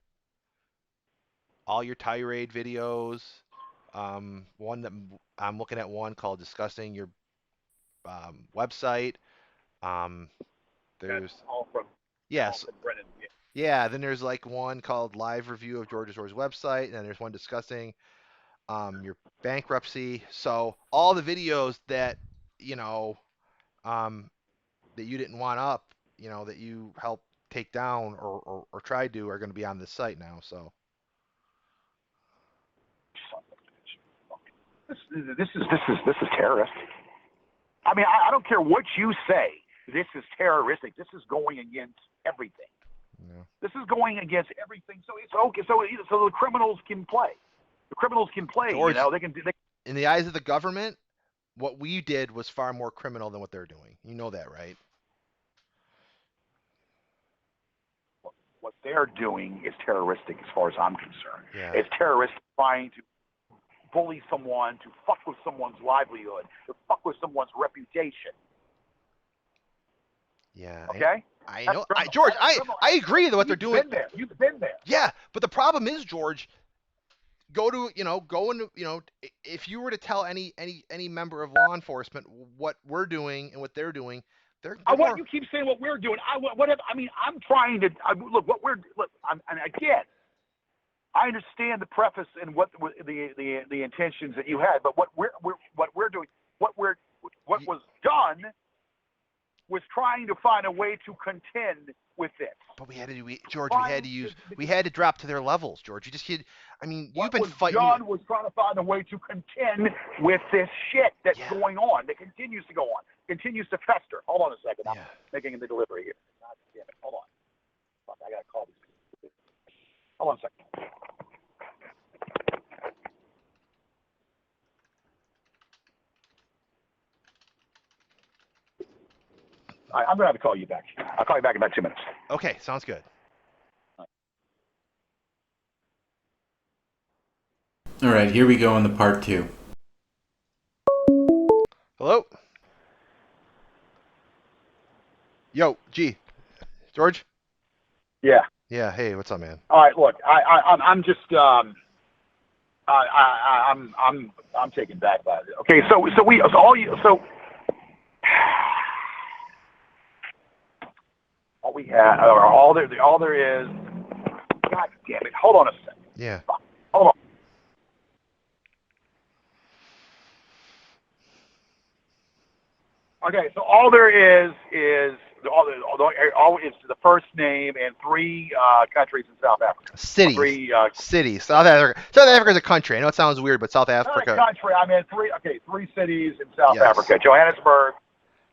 All your tirade videos. One that I'm looking at, one called discussing your website. There's That's all from yes. Brennan. Yeah. Yeah, then there's like one called live review of George's website, and then there's one discussing your bankruptcy. So all the videos that you know that you didn't want up, that you helped take down or tried to, are going to be on this site now. So This is terrorist. I mean, I don't care what you say. This is terroristic. This is going against everything. yeah. This is going against everything. So it's okay. So the criminals can play. The criminals can play. George, They can. In the eyes of the government, what we did was far more criminal than what they're doing. You know that, right? What they're doing is terroristic, as far as I'm concerned. Yeah. It's terroristic trying to bully someone, to fuck with someone's livelihood, to fuck with someone's reputation. Yeah. Okay? I know. George, I agree with what they're doing. You've been there. Yeah, but the problem is, George, if you were to tell any member of law enforcement what we're doing and what they're doing, You keep saying what we're doing. I'm trying to look what we're look. And again, I understand the preface and what the intentions that you had, but what we're doing, what was done was trying to find a way to contend with this. But we had to drop to their levels, George. You've been fighting. John was trying to find a way to contend with this shit that's going on, that continues to go on, continues to fester. Hold on a second. I'm making the delivery here. God damn it. Hold on. Fuck, I gotta call these people. Hold on a second. I'm gonna have to call you back. I'll call you back in about 2 minutes. Okay, sounds good. All right, here we go on the part 2. Hello? Yo, G. George? Yeah. Yeah, hey, what's up, man? All right, look, I'm just I'm taken back by it. Okay, so all we have, or all there is. God damn it! Hold on a second. Yeah. Hold on. Okay, so all there is the first name and 3 countries in South Africa. Cities. 3 cities. South Africa. South Africa's a country. I know it sounds weird, but South Africa. Not a country. I mean 3 cities in South Africa. Johannesburg,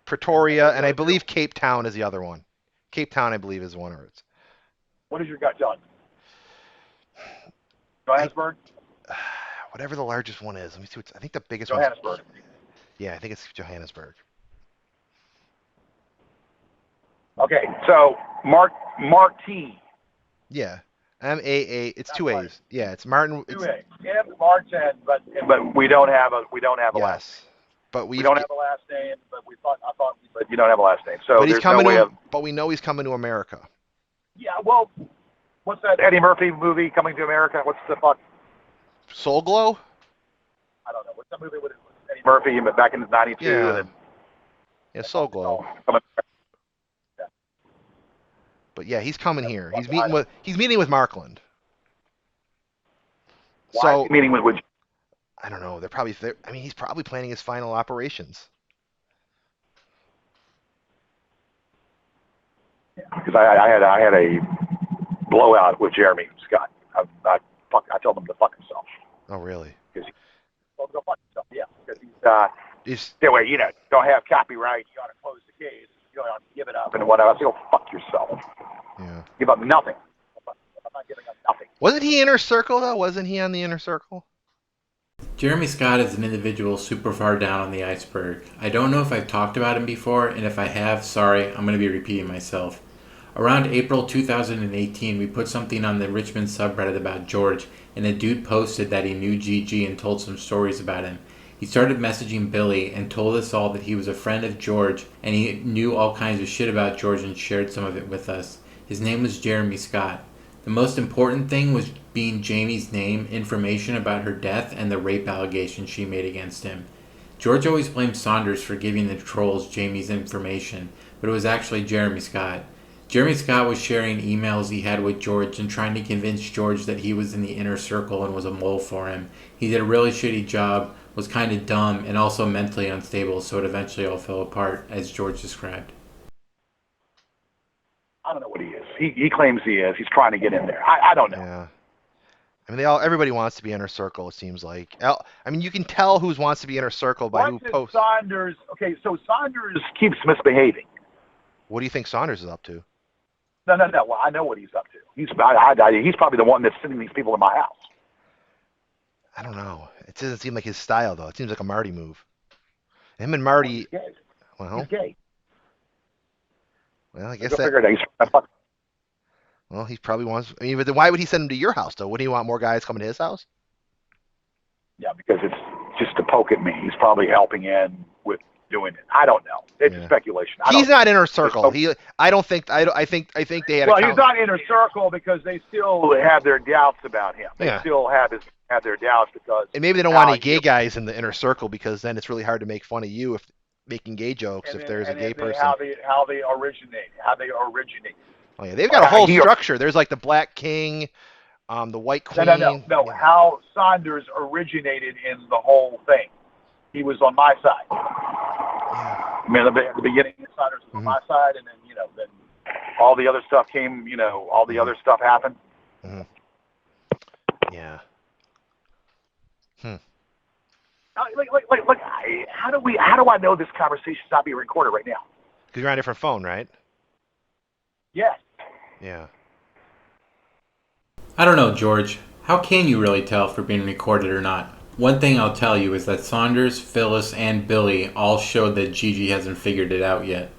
Pretoria, and I believe Cape Town is the other one. Cape Town, I believe, is one of it. What is your gut, John? Johannesburg? Whatever the largest one is. Let me see. I think the biggest one. Johannesburg. Yeah, I think it's Johannesburg. Okay, so Martin. Yeah, M-A-A. It's 2 A's. Yeah, it's Martin. 2 A's. Yeah, Martin, but we don't have a last. But we don't have a last name, but but you don't have a last name. So but he's coming no but we know he's coming to America. Yeah, well, what's that Eddie Murphy movie, Coming to America? What's the fuck? Soul Glow? I don't know. What's that movie with Eddie Murphy back in '92? Yeah. Yeah, Soul Glow. But yeah, he's coming here. He's meeting with Markland. Why is he meeting with? I don't know. He's probably planning his final operations. Because I had a blowout with Jeremy Scott. I told him to fuck himself. Oh, really? Because he told him to go fuck himself. Yeah. Because don't have copyright. You ought to close the case. You ought to give it up and whatever. I said, go fuck yourself. Yeah. Give up nothing. I'm not giving up nothing. Wasn't he Inner Circle though? Wasn't he on the Inner Circle? Jeremy Scott is an individual super far down on the iceberg. I don't know if I've talked about him before, and if I have, sorry, I'm going to be repeating myself. Around April 2018, we put something on the Richmond subreddit about George, and a dude posted that he knew GG and told some stories about him. He started messaging Billy and told us all that he was a friend of George and he knew all kinds of shit about George and shared some of it with us. His name was Jeremy Scott. The most important thing was being Jamie's name, information about her death, and the rape allegations she made against him. George always blamed Saunders for giving the trolls Jamie's information, but it was actually Jeremy Scott. Jeremy Scott was sharing emails he had with George and trying to convince George that he was in the inner circle and was a mole for him. He did a really shitty job, was kind of dumb, and also mentally unstable, so it eventually all fell apart, as George described. I don't know what he is. He claims he is. He's trying to get in there. I don't know. Yeah. I mean, everybody wants to be inner circle, it seems like. I mean, you can tell who wants to be inner circle by who posts. Saunders? Okay, so Saunders keeps misbehaving. What do you think Saunders is up to? No. Well, I know what he's up to. He's probably the one that's sending these people to my house. I don't know. It doesn't seem like his style, though. It seems like a Marty move. Him and Marty. He's gay. Well, He's gay. Well, I guess Well, he probably wants. I mean, but then why would he send him to your house, though? Wouldn't he want more guys coming to his house? Yeah, because it's just to poke at me. He's probably helping in with doing it. I don't know. It's speculation. He's not inner circle. I don't think. I think they had. Well, he's not inner circle because they still have their doubts about him. They still have their doubts because. And maybe they don't want any gay guys in the inner circle because then it's really hard to make fun of you if making gay jokes if there's a gay person. How they originate. Oh yeah, they've got a whole structure. There's like the Black King, the White Queen. No. Yeah. How Saunders originated in the whole thing. He was on my side. Yeah. I mean, at the beginning, Saunders was on my side, and then then all the other stuff came. All the other stuff happened. Mm-hmm. Yeah. Like, how do I know this conversation's not being recorded right now? Because you're on a different phone, right? Yes. Yeah. I don't know, George. How can you really tell if we're being recorded or not? One thing I'll tell you is that Saunders, Phyllis, and Billy all showed that Gigi hasn't figured it out yet.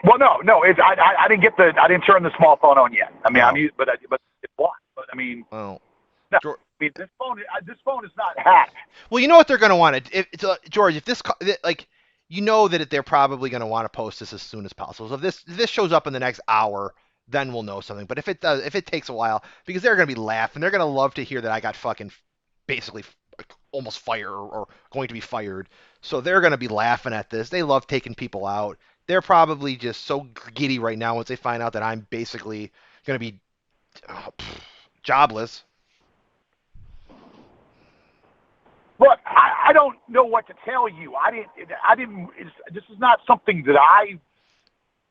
Well, no. I didn't turn the small phone on yet. I mean, but it's blocked. But I mean, well, no. I mean, this phone is not hacked. Well, you know what they're going to want. George, if this you know that they're probably going to want to post this as soon as possible. So if this shows up in the next hour, then we'll know something. But if it takes a while, because they're going to be laughing, they're going to love to hear that I got fucking basically almost fired or going to be fired. So they're going to be laughing at this. They love taking people out. They're probably just so giddy right now once they find out that I'm basically going to be jobless. Look, I don't know what to tell you. This is not something that I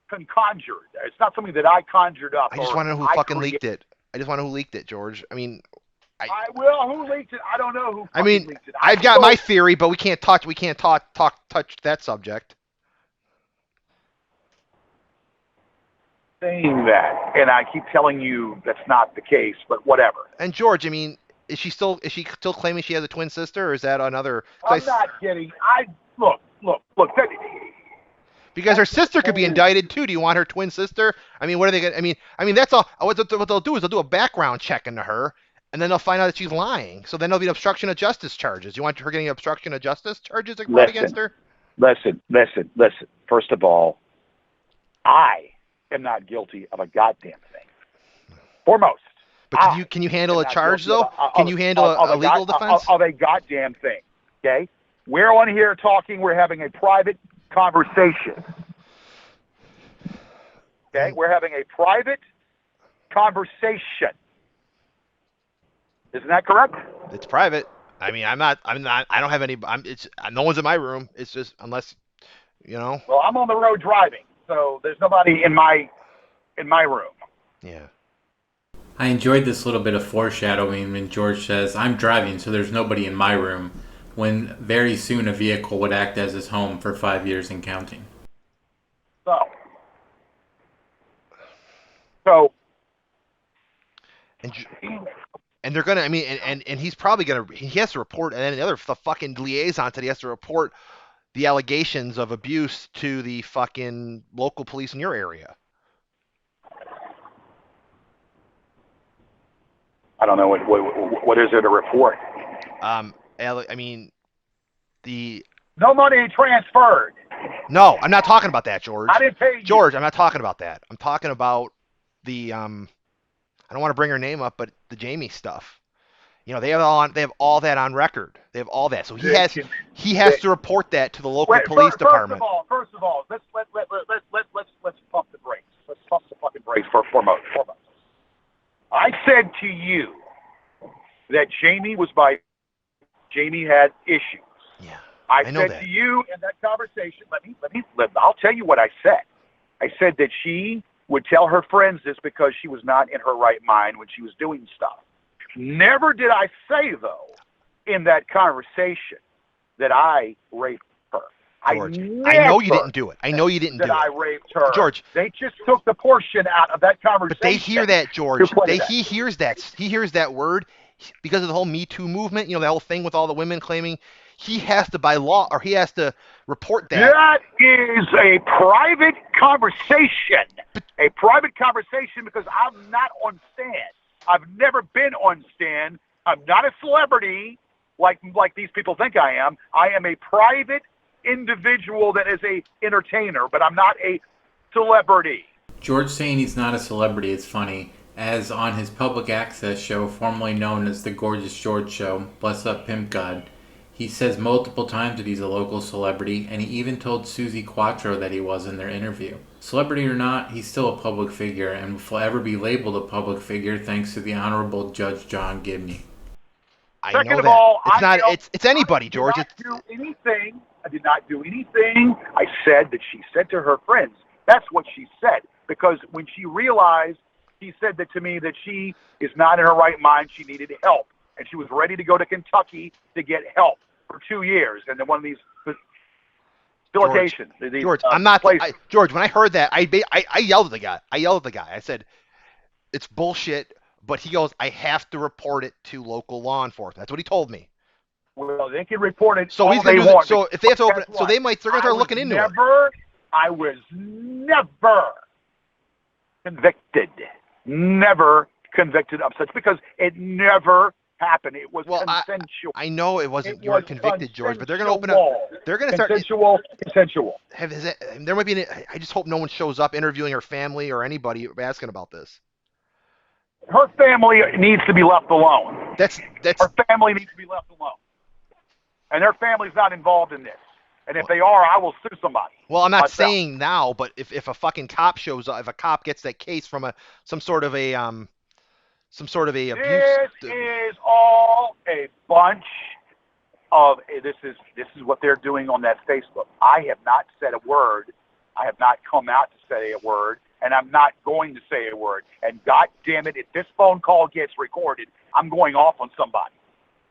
conjured. It's not something that I conjured up. I just want to know who fucking leaked it. I just want to know who leaked it, George. I mean, who leaked it? I don't know who. Leaked it. I've got my theory, but we can't touch that subject. Saying that, and I keep telling you that's not the case, but whatever. And George, I mean, is she still claiming she has a twin sister, or is that another? I'm not kidding. Look. Because her sister could be indicted too. Do you want her twin sister? I mean, what are they going to... I mean, that's all... What they'll do is they'll do a background check into her, and then they'll find out that she's lying. So then there'll be obstruction of justice charges. You want her getting obstruction of justice charges brought against her? Listen. First of all, I am not guilty of a goddamn thing. Foremost. But can you handle a charge, though? Can you handle a legal defense? Of a goddamn thing, okay? We're on here talking. We're having a private conversation. Okay? We're having a private conversation. Isn't that correct? It's private. I mean, I'm not. I don't have any. No one's in my room. It's just unless, Well, I'm on the road driving, so there's nobody in my room. Yeah. I enjoyed this little bit of foreshadowing when George says, "I'm driving, so there's nobody in my room," when very soon a vehicle would act as his home for 5 years and counting. So. And they're gonna. I mean, and he's probably gonna. He has to report, and then the fucking liaison said he has to report the allegations of abuse to the fucking local police in your area. I don't know what is there to report. I mean, No money transferred. No, I'm not talking about that, George. I didn't pay you. George, I'm not talking about that. I'm talking about the I don't want to bring her name up, but the Jamie stuff. They have all that on record. They have all that. So he has to report that to the local police department. First of all, let's pump the brakes. Let's pump the fucking brakes for foremost. I said to you that Jamie had issues. Yeah. I know said that. to you in that conversation, I'll tell you what I said. I said that she would tell her friends this because she was not in her right mind when she was doing stuff. Never did I say, though, in that conversation that I raped her. George, I know you didn't do it. I know you didn't do it. I raped her. George. They just took the portion out of that conversation. But they hear that, George. He hears that. He hears that word because of the whole Me Too movement, that whole thing with all the women claiming he has to, by law, or he has to report that. That is a private conversation. A private conversation because I'm not on stand. I've never been on stand. I'm not a celebrity like these people think I am. I am a private individual that is a entertainer, but I'm not a celebrity. George saying he's not a celebrity is funny, as on his public access show, formerly known as The Gorgeous George Show, Bless Up Pimp God, he says multiple times that he's a local celebrity, and he even told Susie Quattro that he was in their interview. Celebrity or not, he's still a public figure, and will forever be labeled a public figure thanks to the Honorable Judge John Gibney. Second of all, it's anybody, George. I did not do anything. I said that she said to her friends. That's what she said. Because when she realized, she said that to me that she is not in her right mind, she needed help. And she was ready to go to Kentucky to get help for 2 years. And then one of these facilitation. George, I'm not. George, when I heard that, I yelled at the guy. I said, it's bullshit. But he goes, I have to report it to local law enforcement. That's what he told me. Well, they can report it. So all they want. So if they have to open it, so they're going to start looking into it. I was never convicted. Never convicted of such because it never happened. It was consensual. I know it wasn't. You were convicted, George, but they're going to open up. They're going to start consensual. There might be. I just hope no one shows up interviewing her family or anybody asking about this. Her family needs to be left alone. That's her family needs to be left alone, and their family's not involved in this. And if they are, I will sue somebody. Well, I'm not saying now, but if a fucking cop shows up, if a cop gets that case from some sort of a abuse. This is all a bunch of. This is what they're doing on that Facebook. I have not said a word. I have not come out to say a word. And I'm not going to say a word. And God damn it, if this phone call gets recorded, I'm going off on somebody.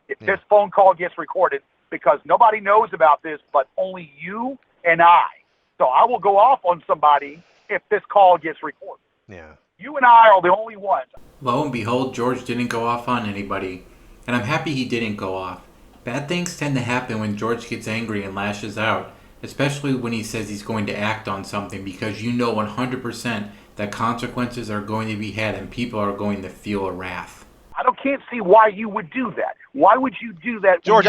If this phone call gets recorded, because nobody knows about this but only you and I. So I will go off on somebody if this call gets recorded. Yeah. You and I are the only ones. Lo and behold, George didn't go off on anybody. And I'm happy he didn't go off. Bad things tend to happen when George gets angry and lashes out. Especially when he says he's going to act on something, because you know 100% that consequences are going to be had and people are going to feel a wrath. Can't see why you would do that. Why would you do that? George,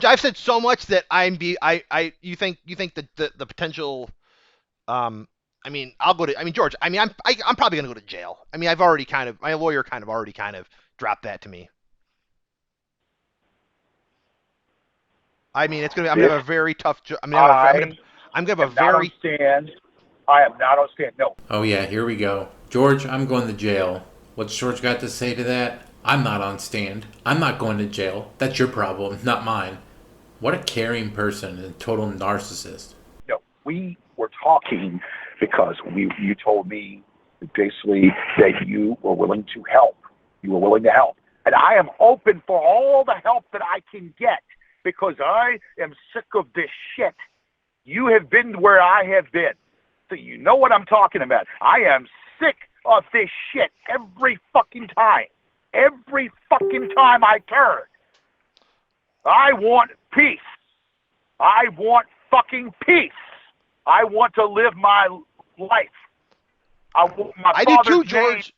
I've said so much that you think the potential. I'll go to. George. I'm probably going to go to jail. I've already my lawyer already dropped that to me. It's gonna. I'm gonna have a very tough. I'm gonna have a very. I am not on stand. No. Oh yeah, here we go. George, I'm going to jail. What's George got to say to that? I'm not on stand. I'm not going to jail. That's your problem, not mine. What a caring person and total narcissist. No, we were talking because you told me basically that you were willing to help. You were willing to help, and I am open for all the help that I can get. Because I am sick of this shit. You have been where I have been. So you know what I'm talking about. I am sick of this shit every fucking time. Every fucking time I turn. I want peace. I want fucking peace. I want to live my life. I want my I do too, George.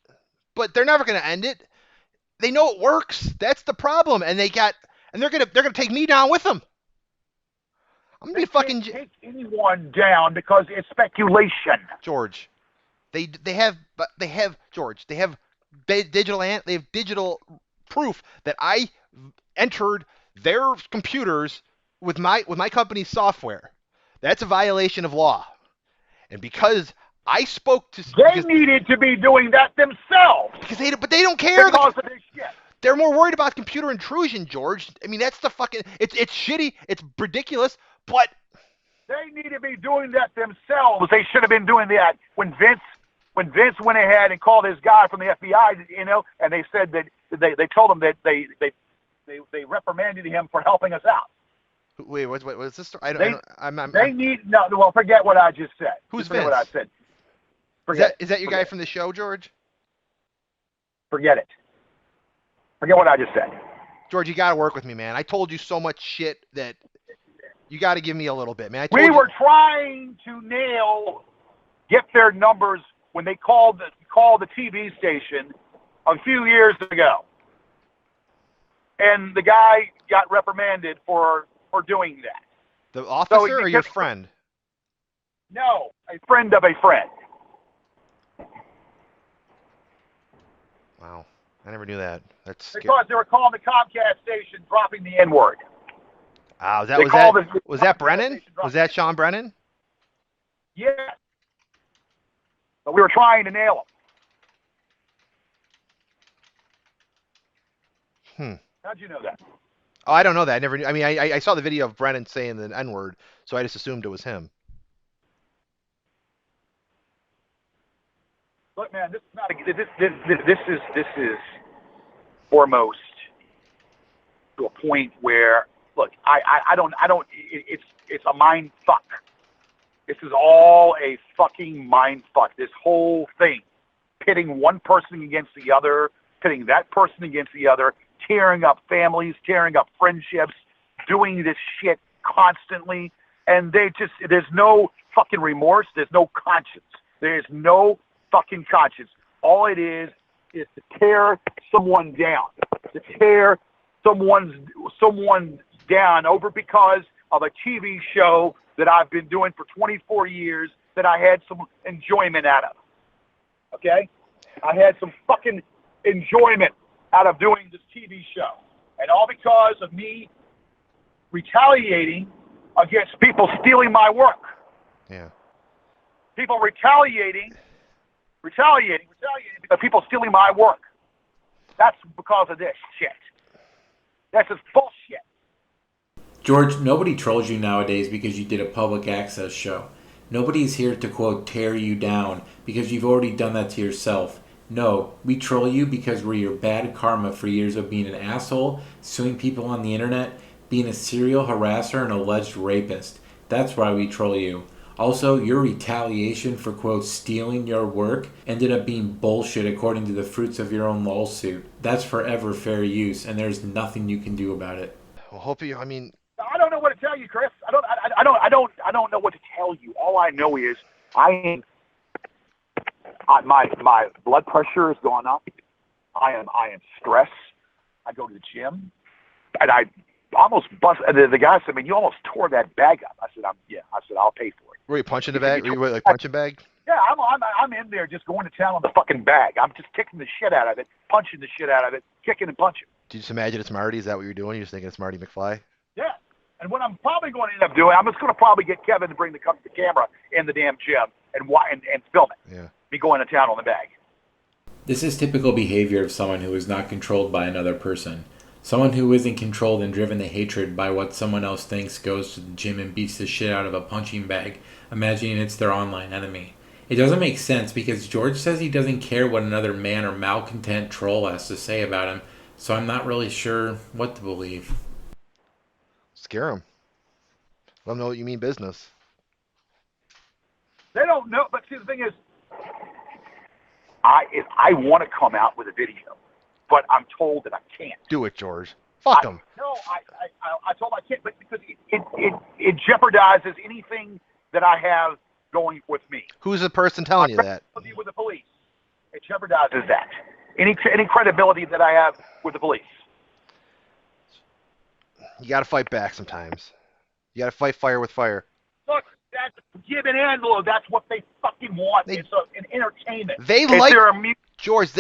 But they're never going to end it. They know it works. That's the problem. And they're gonna take me down with them. I'm gonna be fucking take anyone down because it's speculation. George. They have George. They have digital proof that I entered their computers with my company's software. That's a violation of law. And because I spoke to They needed to be doing that themselves. But they don't care. Because of this shit. They're more worried about computer intrusion, George. I mean, that's the fucking. It's shitty. It's ridiculous. But they need to be doing that themselves. They should have been doing that when Vince went ahead and called his guy from the FBI, and they said that they told him that they reprimanded him for helping us out. Wait, what's this? Forget what I just said. Who's Vince? What I said. Is that your guy from the show, George? Forget it. Forget what I just said. George, you got to work with me, man. I told you so much shit that you got to give me a little bit, man. We were trying to get their numbers when they called the TV station a few years ago. And the guy got reprimanded for doing that. The officer or your friend? No, a friend of a friend. Wow. I never knew that. That's scary. Because they were calling the Comcast station dropping the N-word. Was that Brennan? Was that Sean Brennan? Yeah. But we were trying to nail him. How'd you know that? Oh, I don't know that. I never knew. I mean, I saw the video of Brennan saying the N-word, so I just assumed it was him. Look, man, this is not this is foremost to a point where, look, I don't it's a mind fuck. This is all a fucking mind fuck. This whole thing, pitting one person against the other, pitting that person against the other, tearing up families, tearing up friendships, doing this shit constantly, and there's no fucking remorse. There's no conscience. There's no fucking conscience. All it is to tear someone down, to tear someone down over because of a TV show that I've been doing for 24 years that I had some enjoyment out of. Okay? I had some fucking enjoyment out of doing this TV show. And all because of me retaliating against people stealing my work. Yeah. People retaliating because people stealing my work. That's because of this shit. That's just bullshit. George, nobody trolls you nowadays because you did a public access show. Nobody's here to, quote, tear you down because you've already done that to yourself. No, we troll you because we're your bad karma for years of being an asshole, suing people on the internet, being a serial harasser and alleged rapist. That's why we troll you. Also, your retaliation for, quote, stealing your work ended up being bullshit according to the fruits of your own lawsuit. That's forever fair use, and there's nothing you can do about it. Well, I don't know what to tell you, Chris. I don't know what to tell you. All I know is my blood pressure has gone up. I am stressed. I go to the gym, and I almost bust. The guy said, "Man, you almost tore that bag up." I said, I said, "I'll pay for it." Were you punching the bag? Were you like punching bag? Yeah, I'm in there just going to town on the fucking bag. I'm just kicking the shit out of it, punching the shit out of it, kicking and punching. Did you just imagine it's Marty? Is that what you're doing? You're just thinking it's Marty McFly? Yeah. And what I'm probably going to end up doing, I'm just going to probably get Kevin to bring the camera in the damn gym and film it. Yeah. Me going to town on the bag. This is typical behavior of someone who is not controlled by another person. Someone who isn't controlled and driven to hatred by what someone else thinks goes to the gym and beats the shit out of a punching bag, imagining it's their online enemy. It doesn't make sense because George says he doesn't care what another man or malcontent troll has to say about him, so I'm not really sure what to believe. Scare him. Let them know what you mean business. They don't know, but see, the thing is, I want to come out with a video, but I'm told that I can't. Do it, George. Fuck him. No, I told him I can't, but because it jeopardizes anything that I have going with me. Who's the person telling you that? With the police, it jeopardizes that. Any credibility that I have with the police. You got to fight back sometimes. You got to fight fire with fire. Look, that's give and handle. That's what they fucking want. It's an entertainment. George.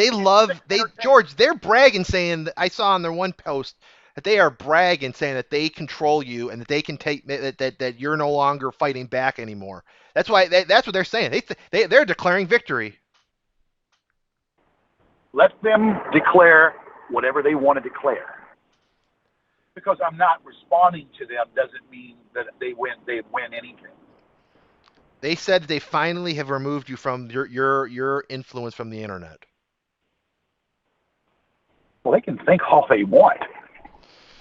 George. They're bragging, saying that I saw on their one post that they are bragging, saying that they control you and that they can take that you're no longer fighting back anymore. That's why. That's what they're saying. They're declaring victory. Let them declare whatever they want to declare. Because I'm not responding to them doesn't mean that they win anything. They said they finally have removed you from your influence from the internet. Well, they can think all they want.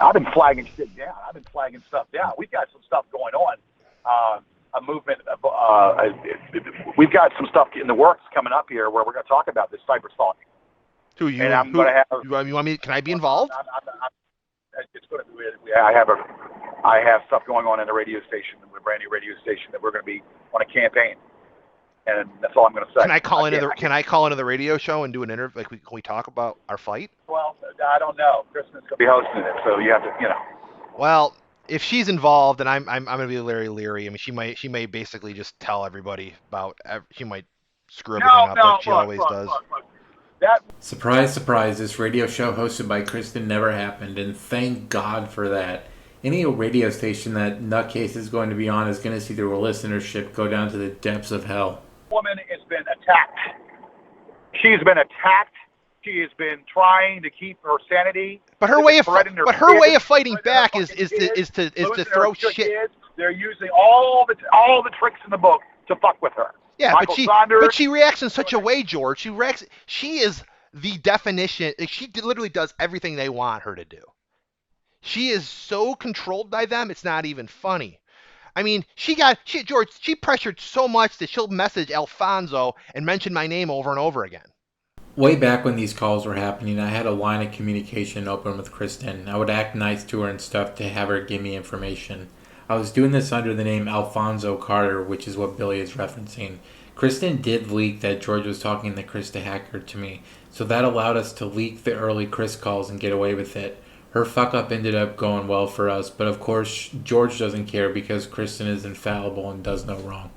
I've been flagging shit down. I've been flagging stuff down. We've got some stuff going on. A movement. We've got some stuff in the works coming up here where we're going to talk about this cyber stalking. And I'm going to have. You want me? Can I be involved? It's going to be. I have stuff going on in the radio station, a brand new radio station that we're going to be on a campaign, and that's all I'm going to say. Can I call into the radio show and do an interview? Like, can we talk about our fight? Well, I don't know. Kristen's going to be hosting it, so you have to, Well, if she's involved, then I'm going to be very leery. I mean, she may basically just tell everybody about. She might screw everything up like she always does. Surprise, surprise, this radio show hosted by Kristen never happened, and thank God for that. Any radio station that nutcase is going to be on is going to see their listenership go down to the depths of hell. Woman has been attacked. She's been attacked. She has been trying to keep her sanity. But her way of fighting back is to throw shit. Kids. They're using all the tricks in the book to fuck with her. Yeah, but she reacts in such a way, George. She is the definition. She literally does everything they want her to do. She is so controlled by them, it's not even funny. I mean, she pressured so much that she'll message Alfonso and mention my name over and over again. Way back when these calls were happening, I had a line of communication open with Kristen. I would act nice to her and stuff to have her give me information. I was doing this under the name Alfonso Carter, which is what Billy is referencing. Kristen did leak that George was talking to Chris the hacker to me, so that allowed us to leak the early Chris calls and get away with it. Her fuck-up ended up going well for us, but of course, George doesn't care because Kristen is infallible and does no wrong.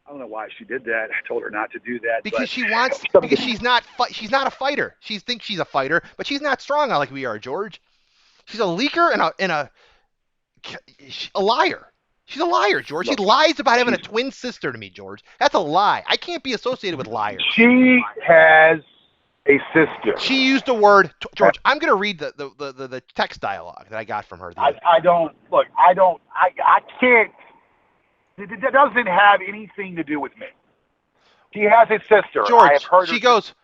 I don't know why she did that. I told her not to do that. Because she's not a fighter. She thinks she's a fighter, but she's not strong like we are, George. She's a leaker and a liar. She's a liar, George. She lies about having a twin sister to me, George. That's a lie. I can't be associated with liars. She has a sister. She used the word, George. I'm going to read the text dialogue that I got from her. I can't. It doesn't have anything to do with me. She has a sister. George, I have heard she goes,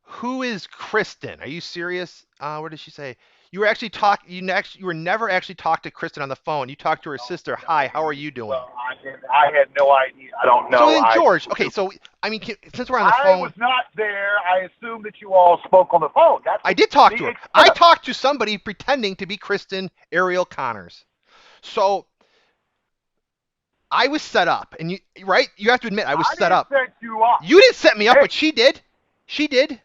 "Who is Kristen? Are you serious?" What did she say? You were never actually talked to Kristen on the phone. You talked to her sister. Hi, how are you doing? Well, I had no idea. I don't know. So then, George, okay, so I mean, since we're on the phone, I was not there. I assumed that you all spoke on the phone. I did talk to her. I talked to somebody pretending to be Kristen Ariel Connors. So I was set up, and you have to admit I was set up. Set you up. You didn't set me up, but she did. She did.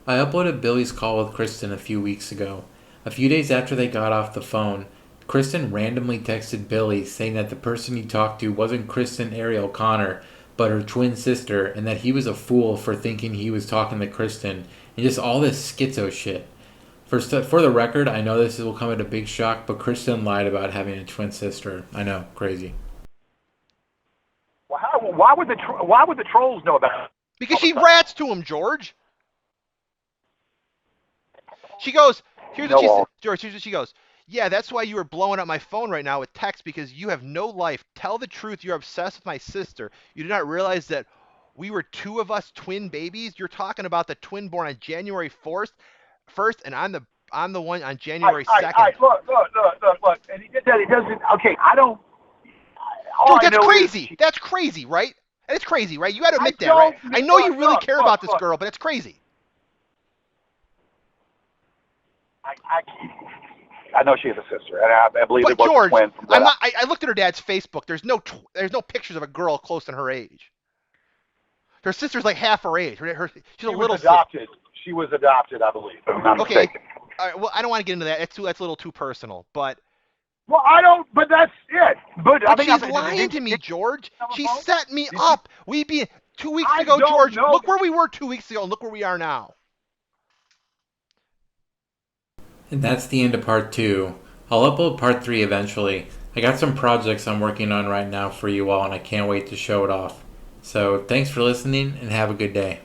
I uploaded Billy's call with Kristen a few weeks ago. A few days after they got off the phone, Kristen randomly texted Billy saying that the person he talked to wasn't Kristen Ariel Connor, but her twin sister, and that he was a fool for thinking he was talking to Kristen, and just all this schizo shit. For the record, I know this will come at a big shock, but Kristen lied about having a twin sister. I know, crazy. Well, why would the trolls know about it? Because she rats to him, George. She goes, here's what she said. George, here's what she goes. Yeah, that's why you were blowing up my phone right now with text, because you have no life. Tell the truth. You're obsessed with my sister. You do not realize that we were two of us twin babies. You're talking about the twin born on January 1st, and I'm the one on January 2nd. Look. And he did that. He doesn't. Okay, I don't. Dude, that's crazy. That's crazy, right? And it's crazy, right? You got to admit that, right? I know you really care about this girl, but it's crazy. I know she has a sister, and I believe it was George, a twin. I looked at her dad's Facebook. There's no pictures of a girl close to her age. Her sister's like half her age. She's a She little was adopted. She was adopted, I believe, if I'm not Okay. mistaken. All right, well, I don't want to get into that. That's a little too personal. But Well, I don't, but that's it. But I mean, she's lying to me, George. She set me Did up. 2 weeks I ago, don't George. know. Look where we were 2 weeks ago, and look where we are now. And that's the end of part 2. I'll upload part 3 eventually. I got some projects I'm working on right now for you all, and I can't wait to show it off. So thanks for listening, and have a good day.